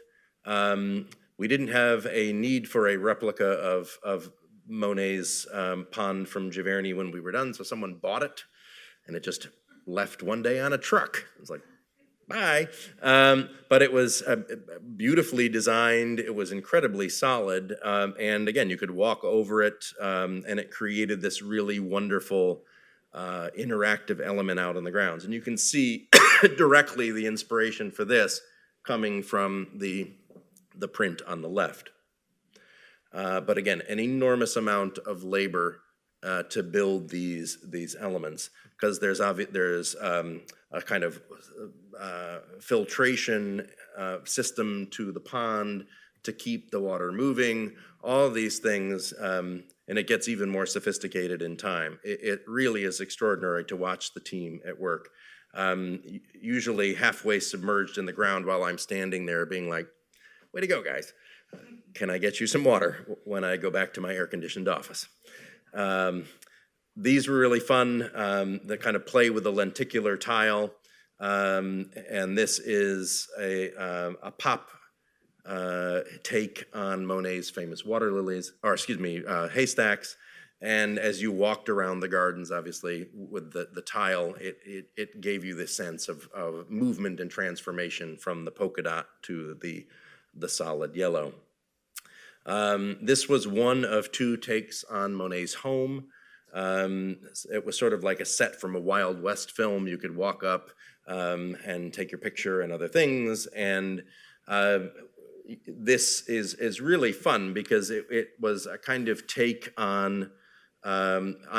We didn't have a need for a replica of Monet's pond from Giverny when we were done, so someone bought it, and it just left one day on a truck. It was like, bye. But it was beautifully designed. It was incredibly solid. And again, you could walk over it, and it created this really wonderful interactive element out on the grounds. And you can see directly the inspiration for this coming from the print on the left. But again, an enormous amount of labor to build these elements, because there's a kind of filtration system to the pond to keep the water moving, all these things, and it gets even more sophisticated in time. It really is extraordinary to watch the team at work. Usually halfway submerged in the ground while I'm standing there being like, way to go, guys. Can I get you some water when I go back to my air-conditioned office? These were really fun, that kind of play with the lenticular tile. And this is a pop take on Monet's famous water lilies, or excuse me, haystacks. And as you walked around the gardens, obviously, with the tile, it gave you this sense of movement and transformation from the polka dot to the solid yellow. This was one of two takes on Monet's home. It was sort of like a set from a Wild West film. You could walk up and take your picture and other things. And this is really fun because it was a kind of take on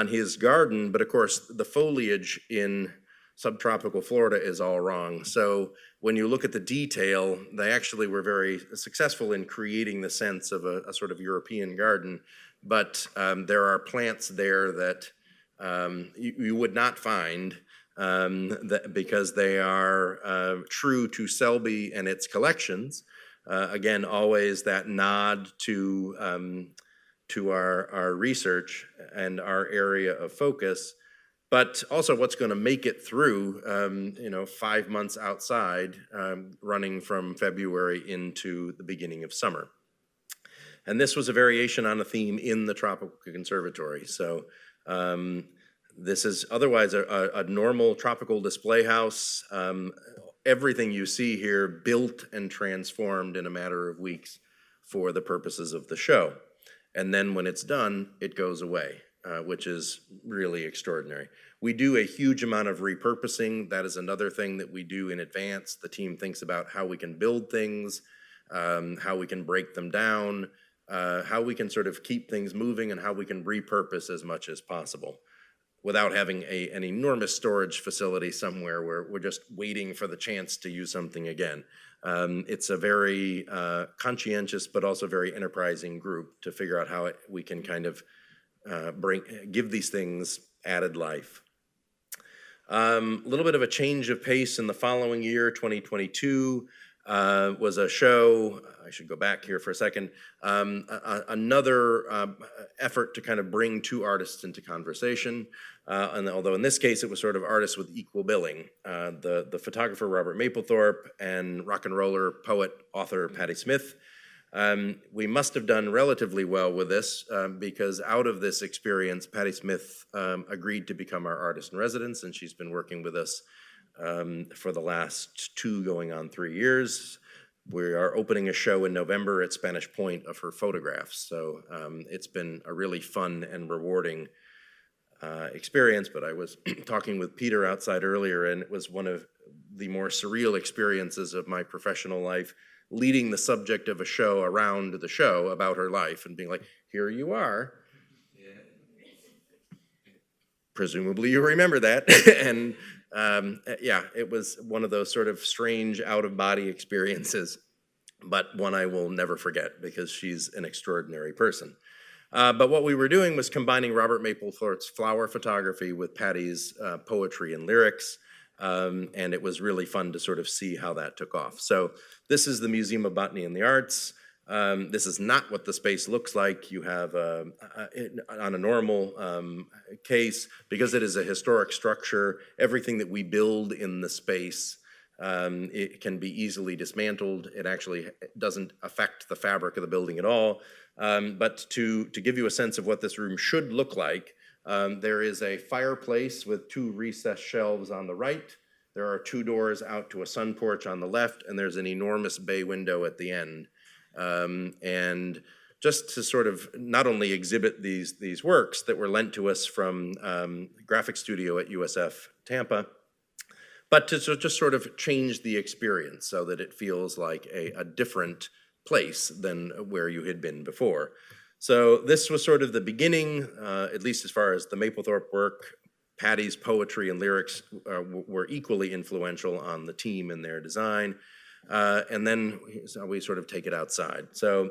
his garden. But of course, the foliage in subtropical Florida is all wrong. So when you look at the detail, they actually were very successful in creating the sense of a sort of European garden. But there are plants there that you would not find because they are true to Selby and its collections. Again, always that nod to our research and our area of focus, but also what's going to make it through 5 months outside, running from February into the beginning of summer. And this was a variation on a theme in the Tropical Conservatory. So this is otherwise a normal tropical display house. Everything you see here built and transformed in a matter of weeks for the purposes of the show. And then when it's done, it goes away, which is really extraordinary. We do a huge amount of repurposing. That is another thing that we do in advance. The team thinks about how we can build things, how we can break them down, how we can sort of keep things moving, and how we can repurpose as much as possible without having an enormous storage facility somewhere where we're just waiting for the chance to use something again. It's a very conscientious but also very enterprising group to figure out how we can kind of give these things added life. A little bit of a change of pace in the following year, 2022, was a show. I should go back here for a second. Another effort to kind of bring two artists into conversation. And although in this case it was sort of artists with equal billing, the photographer Robert Mapplethorpe and rock and roller poet, author Patti Smith. We must have done relatively well with this because out of this experience, Patti Smith agreed to become our artist in residence, and she's been working with us for the last 2 going on 3 years. We are opening a show in November at Spanish Point of her photographs, so it's been a really fun and rewarding experience. But I was talking with Peter outside earlier, and it was one of the more surreal experiences of my professional life, leading the subject of a show around the show about her life and being like, here you are. Yeah. Presumably you remember that. And yeah, it was one of those sort of strange out-of-body experiences, but one I will never forget because she's an extraordinary person. But what we were doing was combining Robert Mapplethorpe's flower photography with Patti's poetry and lyrics. And it was really fun to sort of see how that took off. So this is the Museum of Botany and the Arts. This is not what the space looks like. You have, on a normal case, because it is a historic structure, everything that we build in the space, it can be easily dismantled. It actually doesn't affect the fabric of the building at all. But to give you a sense of what this room should look like, there is a fireplace with 2 recessed shelves on the right. There are 2 doors out to a sun porch on the left, and there's an enormous bay window at the end. And just to sort of not only exhibit these works that were lent to us from graphic studio at USF Tampa, but to just sort of change the experience so that it feels like a different place than where you had been before. So this was sort of the beginning, at least as far as the Mapplethorpe work. Patti's poetry and lyrics were equally influential on the team and their design. And then we sort of take it outside. So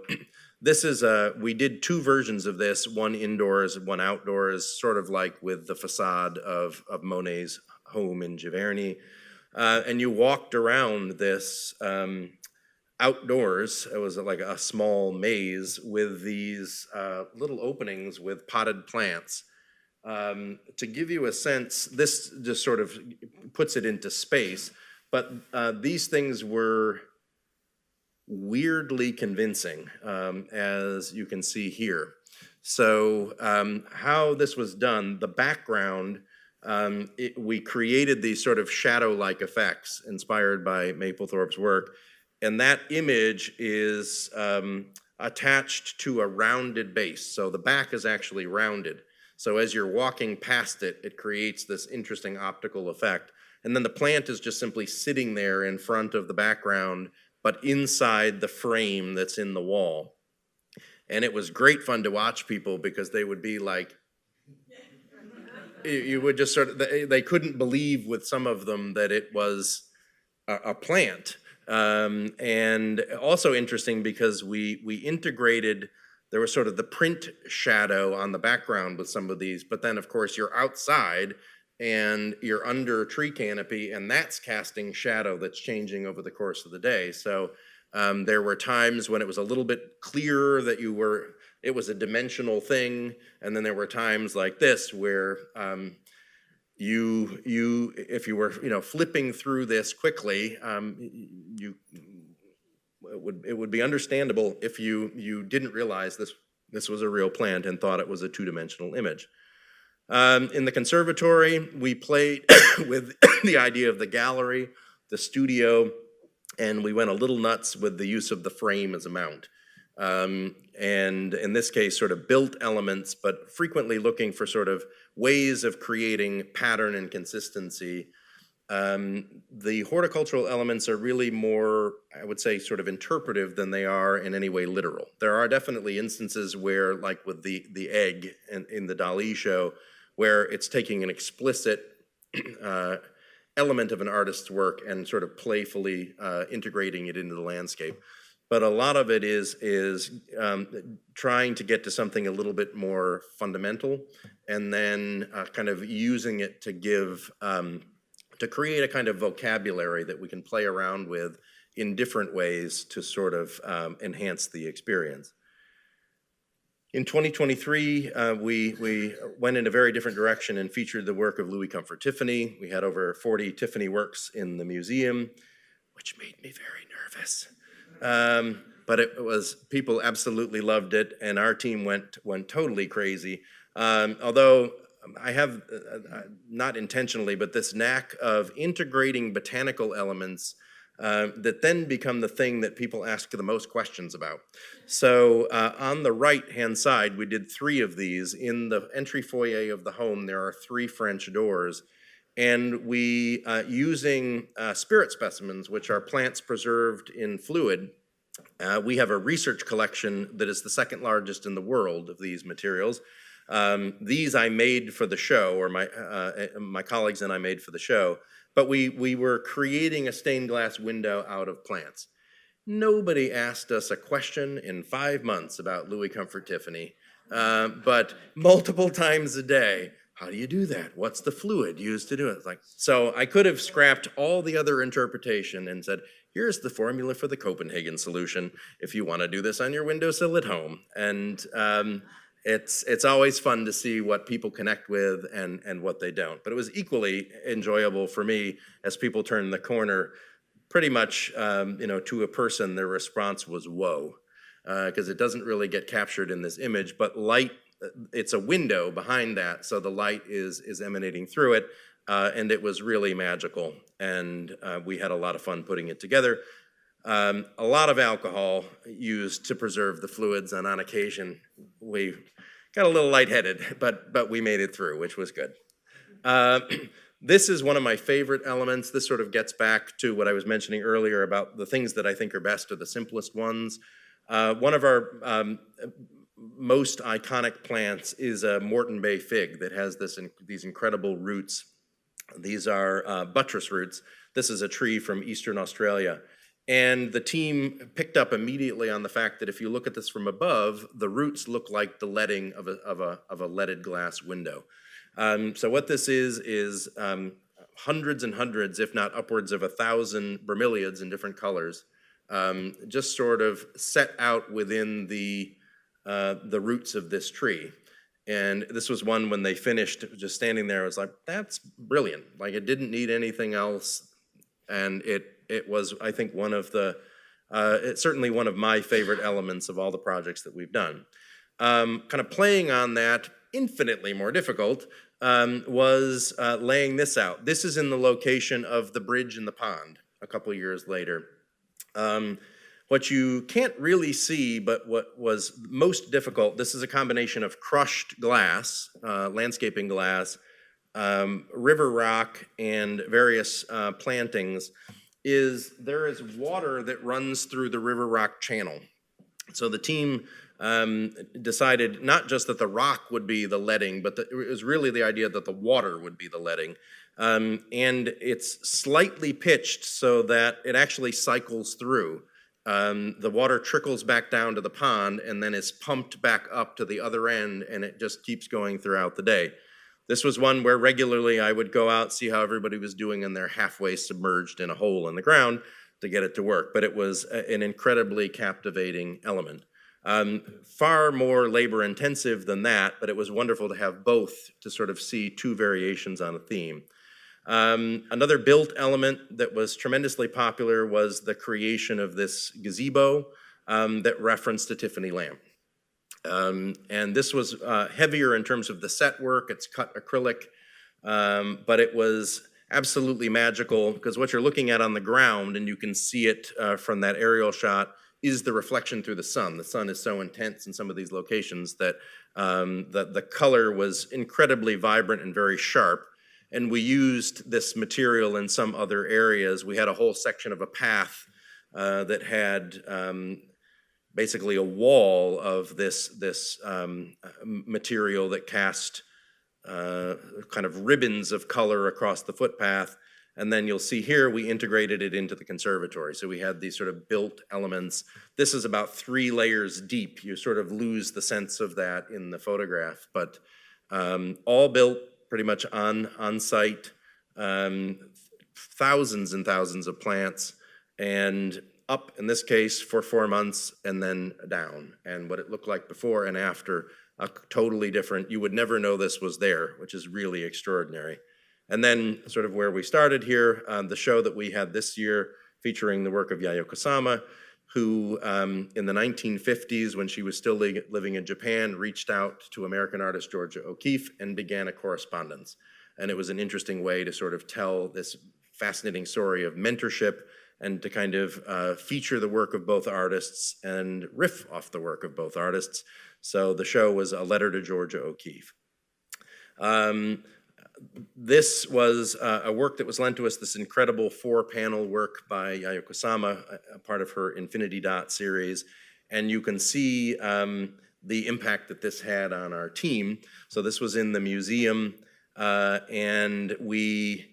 this is, we did 2 versions of this, one indoors, one outdoors, sort of like with the facade of Monet's home in Giverny. And you walked around this outdoors. It was like a small maze with these little openings with potted plants. To give you a sense, this just sort of puts it into space, but these things were weirdly convincing, as you can see here. So how this was done, the background, we created these sort of shadow-like effects inspired by Mapplethorpe's work. And that image is attached to a rounded base. So the back is actually rounded. So as you're walking past it, it creates this interesting optical effect. And then the plant is just simply sitting there in front of the background, but inside the frame that's in the wall. And it was great fun to watch people because they would be like, you would just sort of, they couldn't believe with some of them that it was a plant. And also interesting because we integrated, there was sort of the print shadow on the background with some of these, but then of course you're outside and you're under a tree canopy and that's casting shadow that's changing over the course of the day. So there were times when it was a little bit clearer that it was a dimensional thing, and then there were times like this where if you were flipping through this quickly, it would be understandable if you didn't realize this was a real plant and thought it was a 2-dimensional image. In the conservatory, we played with the idea of the gallery, the studio, and we went a little nuts with the use of the frame as a mount. And in this case, sort of built elements, but frequently looking for sort of ways of creating pattern and consistency. The horticultural elements are really more, I would say, sort of interpretive than they are in any way literal. There are definitely instances where, like with the egg in the Dalí show, where it's taking an explicit element of an artist's work and sort of playfully integrating it into the landscape. But a lot of it is trying to get to something a little bit more fundamental, and then kind of using it to give, to create a kind of vocabulary that we can play around with in different ways to sort of enhance the experience. In 2023, we went in a very different direction and featured the work of Louis Comfort Tiffany. We had over 40 Tiffany works in the museum, which made me very nervous. But it was, people absolutely loved it, and our team went totally crazy. Although I have, not intentionally, but this knack of integrating botanical elements that then become the thing that people ask the most questions about. So on the right-hand side, we did 3 of these. In the entry foyer of the home, there are 3 French doors. And we, using spirit specimens, which are plants preserved in fluid, we have a research collection that is the 2nd largest in the world of these materials. These I made for the show, or my colleagues and I made for the show, but we were creating a stained glass window out of plants. Nobody asked us a question in 5 months about Louis Comfort Tiffany, but multiple times a day. How do you do that? What's the fluid used to do it? Like, so I could have scrapped all the other interpretation and said, here's the formula for the Copenhagen solution if you want to do this on your windowsill at home. And it's always fun to see what people connect with and what they don't. But it was equally enjoyable for me as people turned the corner. Pretty much, to a person, their response was, whoa, because it doesn't really get captured in this image, but light, it's a window behind that, so the light is emanating through it, and it was really magical, and we had a lot of fun putting it together. A lot of alcohol used to preserve the fluids, and on occasion we got a little lightheaded, but we made it through, which was good. This is one of my favorite elements. This sort of gets back to what I was mentioning earlier about the things that I think are best are the simplest ones. One of our most iconic plants is a Moreton Bay fig that has these incredible roots. These are buttress roots. This is a tree from Eastern Australia. And the team picked up immediately on the fact that if you look at this from above, the roots look like the leading of a leaded glass window. So what this is hundreds and hundreds, if not upwards of 1,000 bromeliads in different colors, just sort of set out within the roots of this tree. And this was one when they finished, just standing there, I was like, that's brilliant. Like, it didn't need anything else. And it was, I think, one of the, it's certainly one of my favorite elements of all the projects that we've done. Kind of playing on that, infinitely more difficult, was laying this out. This is in the location of the bridge in the pond a couple years later. What you can't really see, but what was most difficult, this is a combination of crushed glass, landscaping glass, river rock, and various plantings, there is water that runs through the river rock channel. So the team decided not just that the rock would be the leading, but it was really the idea that the water would be the leading. And it's slightly pitched so that it actually cycles through. The water trickles back down to the pond and then is pumped back up to the other end, and it just keeps going throughout the day. This was one where regularly I would go out, see how everybody was doing, and they're halfway submerged in a hole in the ground to get it to work. But it was an incredibly captivating element. Far more labor intensive than that, but it was wonderful to have both to sort of see 2 variations on a theme. Another built element that was tremendously popular was the creation of this gazebo that referenced a Tiffany lamp. And this was heavier in terms of the set work. It's cut acrylic, but it was absolutely magical because what you're looking at on the ground, and you can see it from that aerial shot, is the reflection through the sun. The sun is so intense in some of these locations that the color was incredibly vibrant and very sharp. And we used this material in some other areas. We had a whole section of a path that had basically a wall of this material that cast kind of ribbons of color across the footpath. And then you'll see here, we integrated it into the conservatory. So we had these sort of built elements. This is about 3 layers deep. You sort of lose the sense of that in the photograph, but all built pretty much on site, thousands and thousands of plants, and up in this case for 4 months and then down. And what it looked like before and after, totally different. You would never know this was there, which is really extraordinary. And then sort of where we started here, the show that we had this year featuring the work of Yayoi Kusama, who in the 1950s, when she was still living in Japan, reached out to American artist Georgia O'Keeffe and began a correspondence. And it was an interesting way to sort of tell this fascinating story of mentorship and to kind of feature the work of both artists and riff off the work of both artists. So the show was A Letter to Georgia O'Keeffe. This was a work that was lent to us, this incredible 4-panel work by Yayoi Kusama, a part of her Infinity Dot series. And you can see the impact that this had on our team. So this was in the museum, and we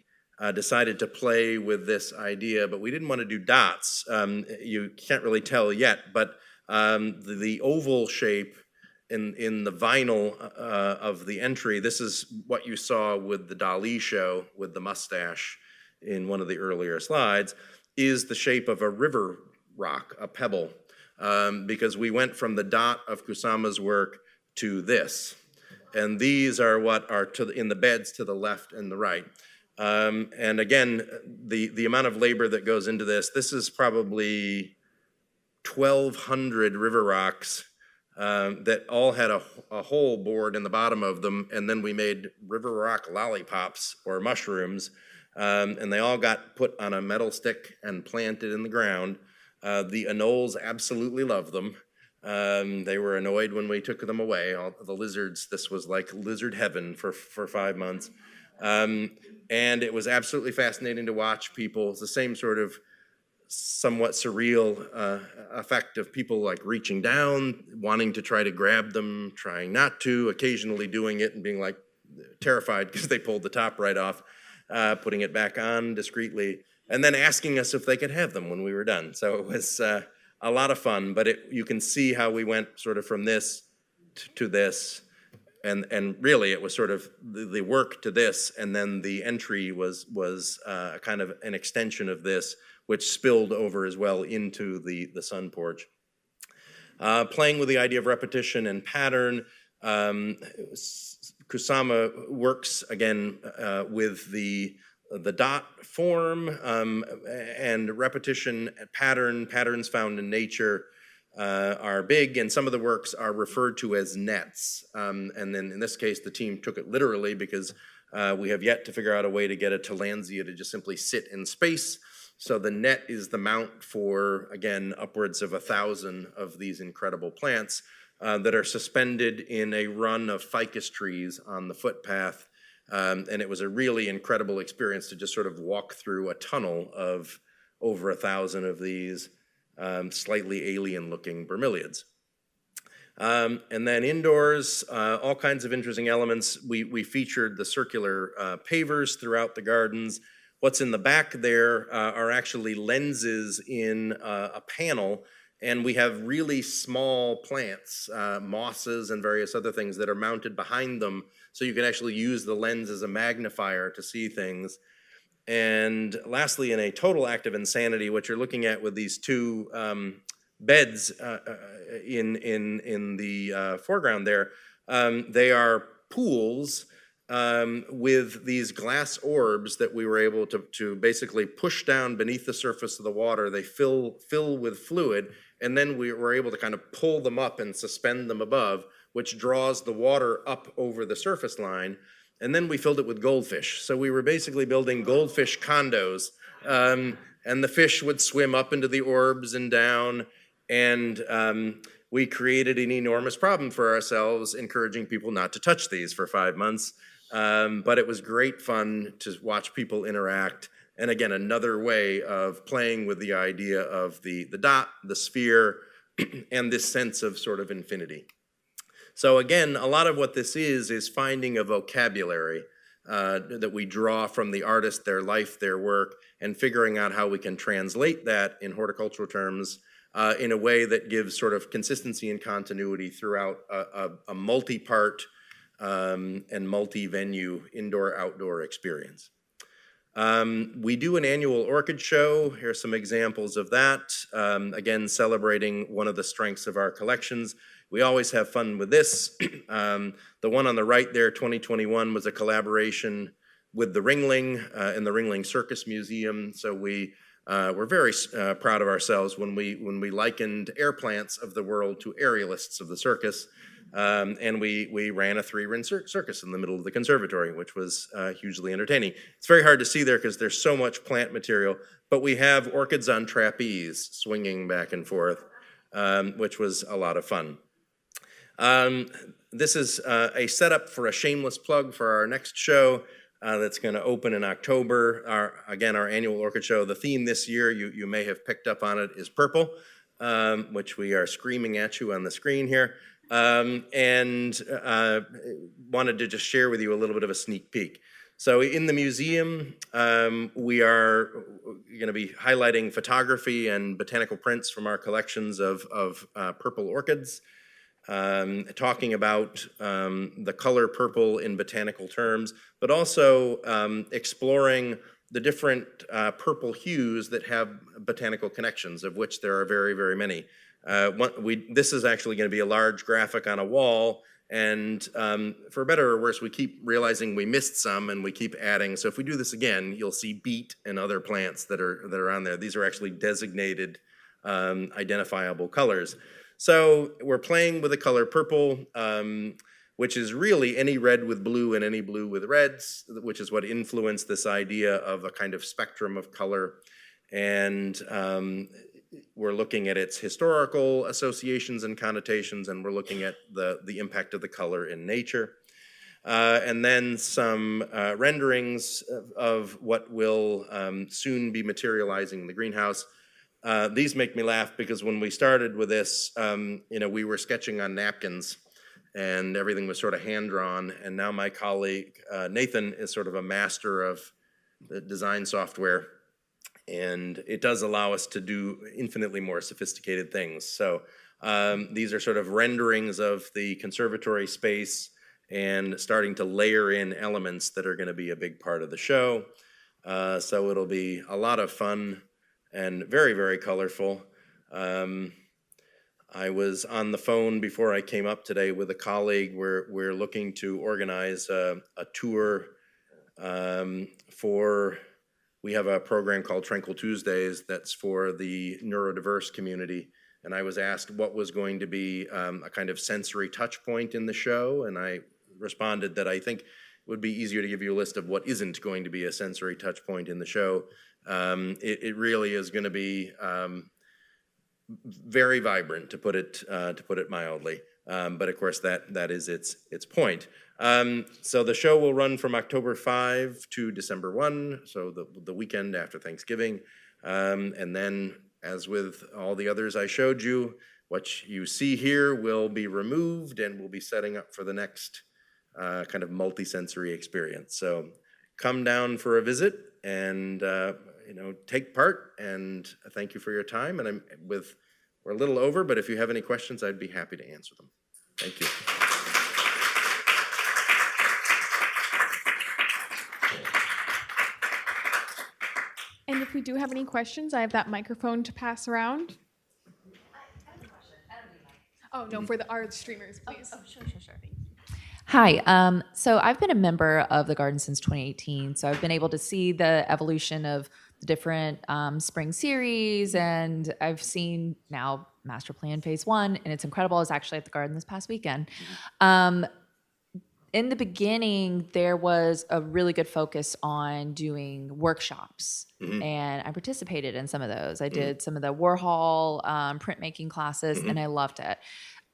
decided to play with this idea, but we didn't want to do dots. You can't really tell yet, but the oval shape in the vinyl of the entry, this is what you saw with the Dalí show with the mustache in one of the earlier slides, is the shape of a river rock, a pebble, because we went from the dot of Kusama's work to this. And these are what are in the beds to the left and the right. And again, the amount of labor that goes into this is probably 1,200 river rocks that all had a hole bored in the bottom of them, and then we made river rock lollipops or mushrooms, and they all got put on a metal stick and planted in the ground. The anoles absolutely loved them. They were annoyed when we took them away. All the lizards, this was like lizard heaven for 5 months. And it was absolutely fascinating to watch people. It's the same sort of somewhat surreal effect of people like reaching down, wanting to try to grab them, trying not to, occasionally doing it and being like terrified because they pulled the top right off, putting it back on discreetly, and then asking us if they could have them when we were done. So it was a lot of fun, but you can see how we went sort of from this to this. And really, it was sort of the work to this, and then the entry was kind of an extension of this, which spilled over as well into the sun porch. Playing with the idea of repetition and pattern, Kusama works again with the dot form and repetition, patterns found in nature. Are big, and some of the works are referred to as nets. And then in this case, the team took it literally because we have yet to figure out a way to get a tillandsia to just simply sit in space. So the net is the mount for, again, upwards of 1,000 of these incredible plants that are suspended in a run of ficus trees on the footpath. And it was a really incredible experience to just sort of walk through a tunnel of over 1,000 of these slightly alien-looking bromeliads. And then indoors, all kinds of interesting elements. We featured the circular pavers throughout the gardens. What's in the back there are actually lenses in a panel, and we have really small plants, mosses and various other things that are mounted behind them, so you can actually use the lens as a magnifier to see things. And lastly, in a total act of insanity, what you're looking at with these two beds in the foreground there, they are pools with these glass orbs that we were able to basically push down beneath the surface of the water. They fill with fluid, and then we were able to kind of pull them up and suspend them above, which draws the water up over the surface line. And then we filled it with goldfish. So we were basically building goldfish condos, and the fish would swim up into the orbs and down, and we created an enormous problem for ourselves, encouraging people not to touch these for 5 months. But it was great fun to watch people interact. And again, another way of playing with the idea of the dot, the sphere, and this sense of sort of infinity. So again, a lot of what this is finding a vocabulary. that we draw from the artist, their life, their work, and figuring out how we can translate that in horticultural terms in a way that gives sort of consistency and continuity throughout a multi-part and multi-venue indoor-outdoor experience. We do an annual orchid show. Here are some examples of that. Again, celebrating one of the strengths of our collections. We always have fun with this. The one on the right there, 2021, was a collaboration with the Ringling and the Ringling Circus Museum. So we're very proud of ourselves when we likened air plants of the world to aerialists of the circus. And we ran a 3-ring circus in the middle of the conservatory, which was hugely entertaining. It's very hard to see there because there's so much plant material, but we have orchids on trapeze swinging back and forth, which was a lot of fun. This is a setup for a shameless plug for our next show that's going to open in October. Our annual orchid show. The theme this year, you may have picked up on it, is purple, which we are screaming at you on the screen here. And wanted to just share with you a little bit of a sneak peek. So in the museum, we are going to be highlighting photography and botanical prints from our collections of purple orchids, talking about the color purple in botanical terms, but also exploring the different purple hues that have botanical connections, of which there are very, very many. This is actually going to be a large graphic on a wall, and for better or worse, we keep realizing we missed some, and we keep adding. So if we do this again, you'll see beet and other plants that are on there. These are actually designated identifiable colors. So we're playing with the color purple, which is really any red with blue and any blue with reds, which is what influenced this idea of a kind of spectrum of color. And we're looking at its historical associations and connotations, and we're looking at the impact of the color in nature. And then some renderings of what will soon be materializing in the greenhouse. These make me laugh because when we started with this, we were sketching on napkins and everything was sort of hand-drawn, and now my colleague Nathan is sort of a master of the design software, and it does allow us to do infinitely more sophisticated things. So these are sort of renderings of the conservatory space and starting to layer in elements that are going to be a big part of the show. So it'll be a lot of fun and very, very colorful. I was on the phone before I came up today with a colleague. We're looking to organize a tour we have a program called Tranquil Tuesdays that's for the neurodiverse community. And I was asked what was going to be a kind of sensory touch point in the show. And I responded that I think it would be easier to give you a list of what isn't going to be a sensory touch point in the show. It really is going to be very vibrant, to put it mildly. But of course, that is its point. So the show will run from October 5 to December 1, so the weekend after Thanksgiving. And then, as with all the others I showed you, what you see here will be removed, and we'll be setting up for the next kind of multi-sensory experience. So come down for a visit and take part, and thank you for your time. And we're a little over, but if you have any questions, I'd be happy to answer them. Thank you. And if we do have any questions, I have that microphone to pass around. I have a question. Oh, no, for our streamers, please. Oh, sure. Hi. So I've been a member of the garden since 2018. So I've been able to see the evolution of the different spring series, and I've seen now Master Plan Phase 1, and it's incredible. I was actually at the garden this past weekend. In the beginning, there was a really good focus on doing workshops, and I participated in some of those. I did some of the Warhol printmaking classes, and I loved it.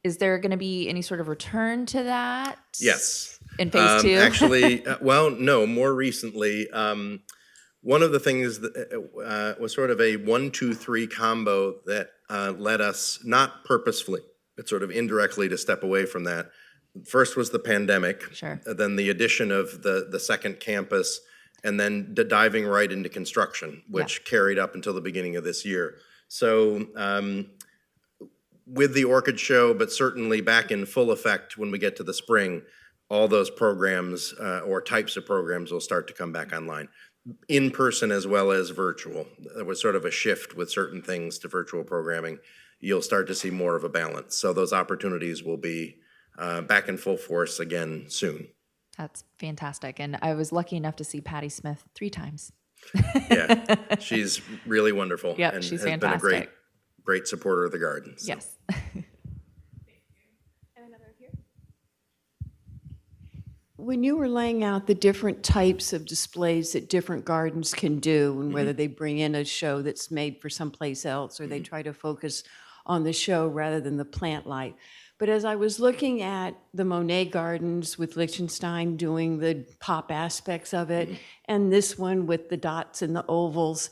Is there going to be any sort of return to that? Yes. In Phase 2? Actually, well, no, more recently. One of the things that was sort of a 1-2-3 combo that led us, not purposefully, but sort of indirectly, to step away from that, First was the pandemic. Sure. Then the addition of the second campus, and then diving right into construction, which carried up until the beginning of this year. So with the Orchid Show, but certainly back in full effect when we get to the spring, all those programs or types of programs will start to come back online, in person as well as virtual. There was sort of a shift with certain things to virtual programming. You'll start to see more of a balance. So those opportunities will be back in full force again soon. That's fantastic. And I was lucky enough to see Patty Smith 3 times. Yeah, she's really wonderful. Yep, and she's has fantastic. been a great supporter of the garden. So. Yes. When you were laying out the different types of displays that different gardens can do, and whether they bring in a show that's made for someplace else, or they try to focus on the show rather than the plant life. But as I was looking at the Monet Gardens with Liechtenstein doing the pop aspects of it, and this one with the dots and the ovals,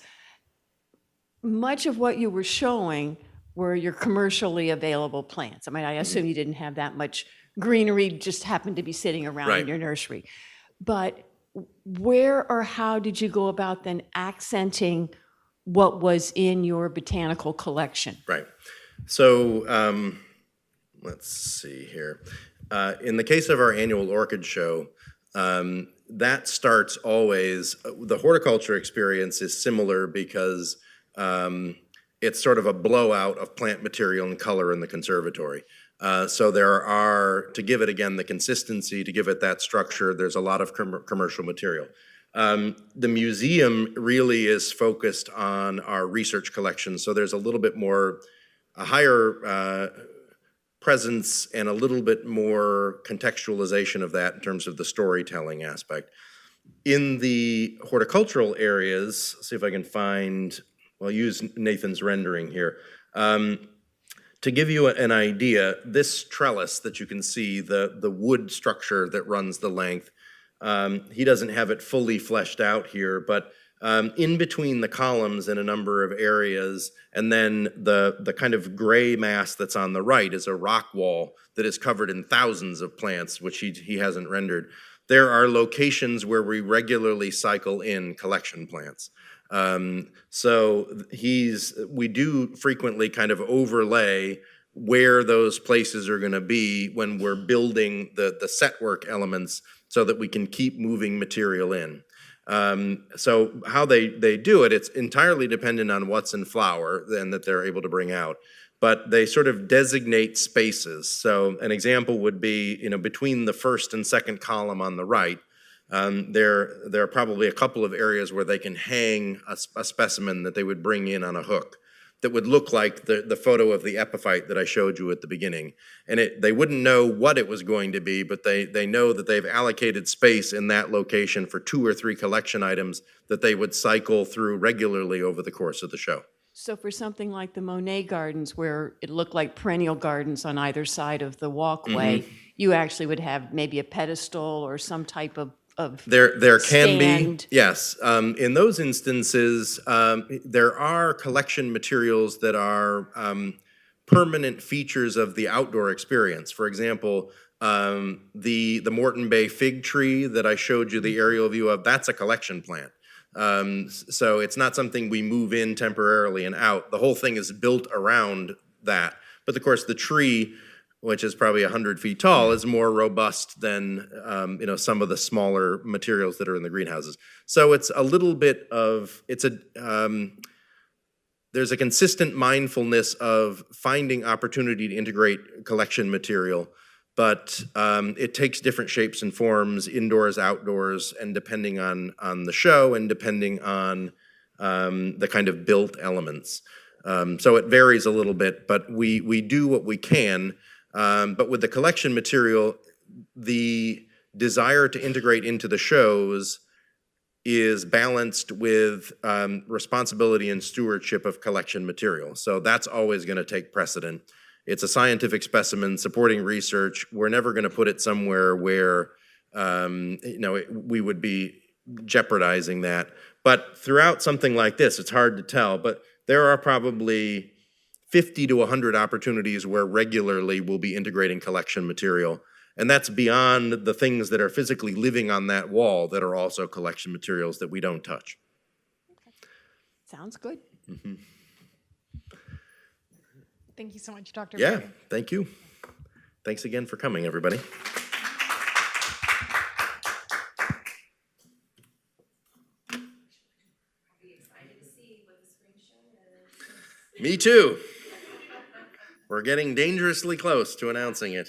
much of what you were showing were your commercially available plants. I mean, I assume you didn't have that much greenery just happened to be sitting around in your nursery. But where or how did you go about then accenting what was in your botanical collection? Right. So let's see here. In the case of our annual orchid show, that starts always, the horticulture experience is similar because it's sort of a blowout of plant material and color in the conservatory. So there are, to give it again the consistency, to give it that structure, there's a lot of commercial material. The museum really is focused on our research collection, so there's a little bit more, a higher presence and a little bit more contextualization of that in terms of the storytelling aspect. In the horticultural areas, see if I can find, well, I'll use Nathan's rendering here. To give you an idea, this trellis that you can see, the wood structure that runs the length, he doesn't have it fully fleshed out here, but in between the columns in a number of areas, and then the kind of gray mass that's on the right is a rock wall that is covered in thousands of plants, which he hasn't rendered. There are locations where we regularly cycle in collection plants. So we do frequently kind of overlay where those places are going to be when we're building the set work elements so that we can keep moving material in. So how they do it, it's entirely dependent on what's in flower and that they're able to bring out. But they sort of designate spaces. So an example would be, between the first and second column on the right, there are probably a couple of areas where they can hang a specimen that they would bring in on a hook that would look like the photo of the epiphyte that I showed you at the beginning. And they wouldn't know what it was going to be, but they know that they've allocated space in that location for 2 or 3 collection items that they would cycle through regularly over the course of the show. So for something like the Monet Gardens, where it looked like perennial gardens on either side of the walkway, you actually would have maybe a pedestal or some type of there can stand. be, yes. In those instances, there are collection materials that are permanent features of the outdoor experience. For example, the Moreton Bay fig tree that I showed you the aerial view of, that's a collection plant. So it's not something we move in temporarily and out. The whole thing is built around that. But of course, the tree, which is probably 100 feet tall, is more robust than some of the smaller materials that are in the greenhouses. So it's a little bit of, there's a consistent mindfulness of finding opportunity to integrate collection material, but it takes different shapes and forms, indoors, outdoors, and depending on the show and depending on the kind of built elements. So it varies a little bit, but we do what we can. But with the collection material, the desire to integrate into the shows is balanced with responsibility and stewardship of collection material. So that's always going to take precedent. It's a scientific specimen supporting research. We're never going to put it somewhere where we would be jeopardizing that. But throughout something like this, it's hard to tell, but there are probably 50 to 100 opportunities where regularly we'll be integrating collection material. And that's beyond the things that are physically living on that wall that are also collection materials that we don't touch. Sounds good. Thank you so much, Dr. Yeah, Berry. thank you. Thanks again for coming, everybody. Me too. We're getting dangerously close to announcing it.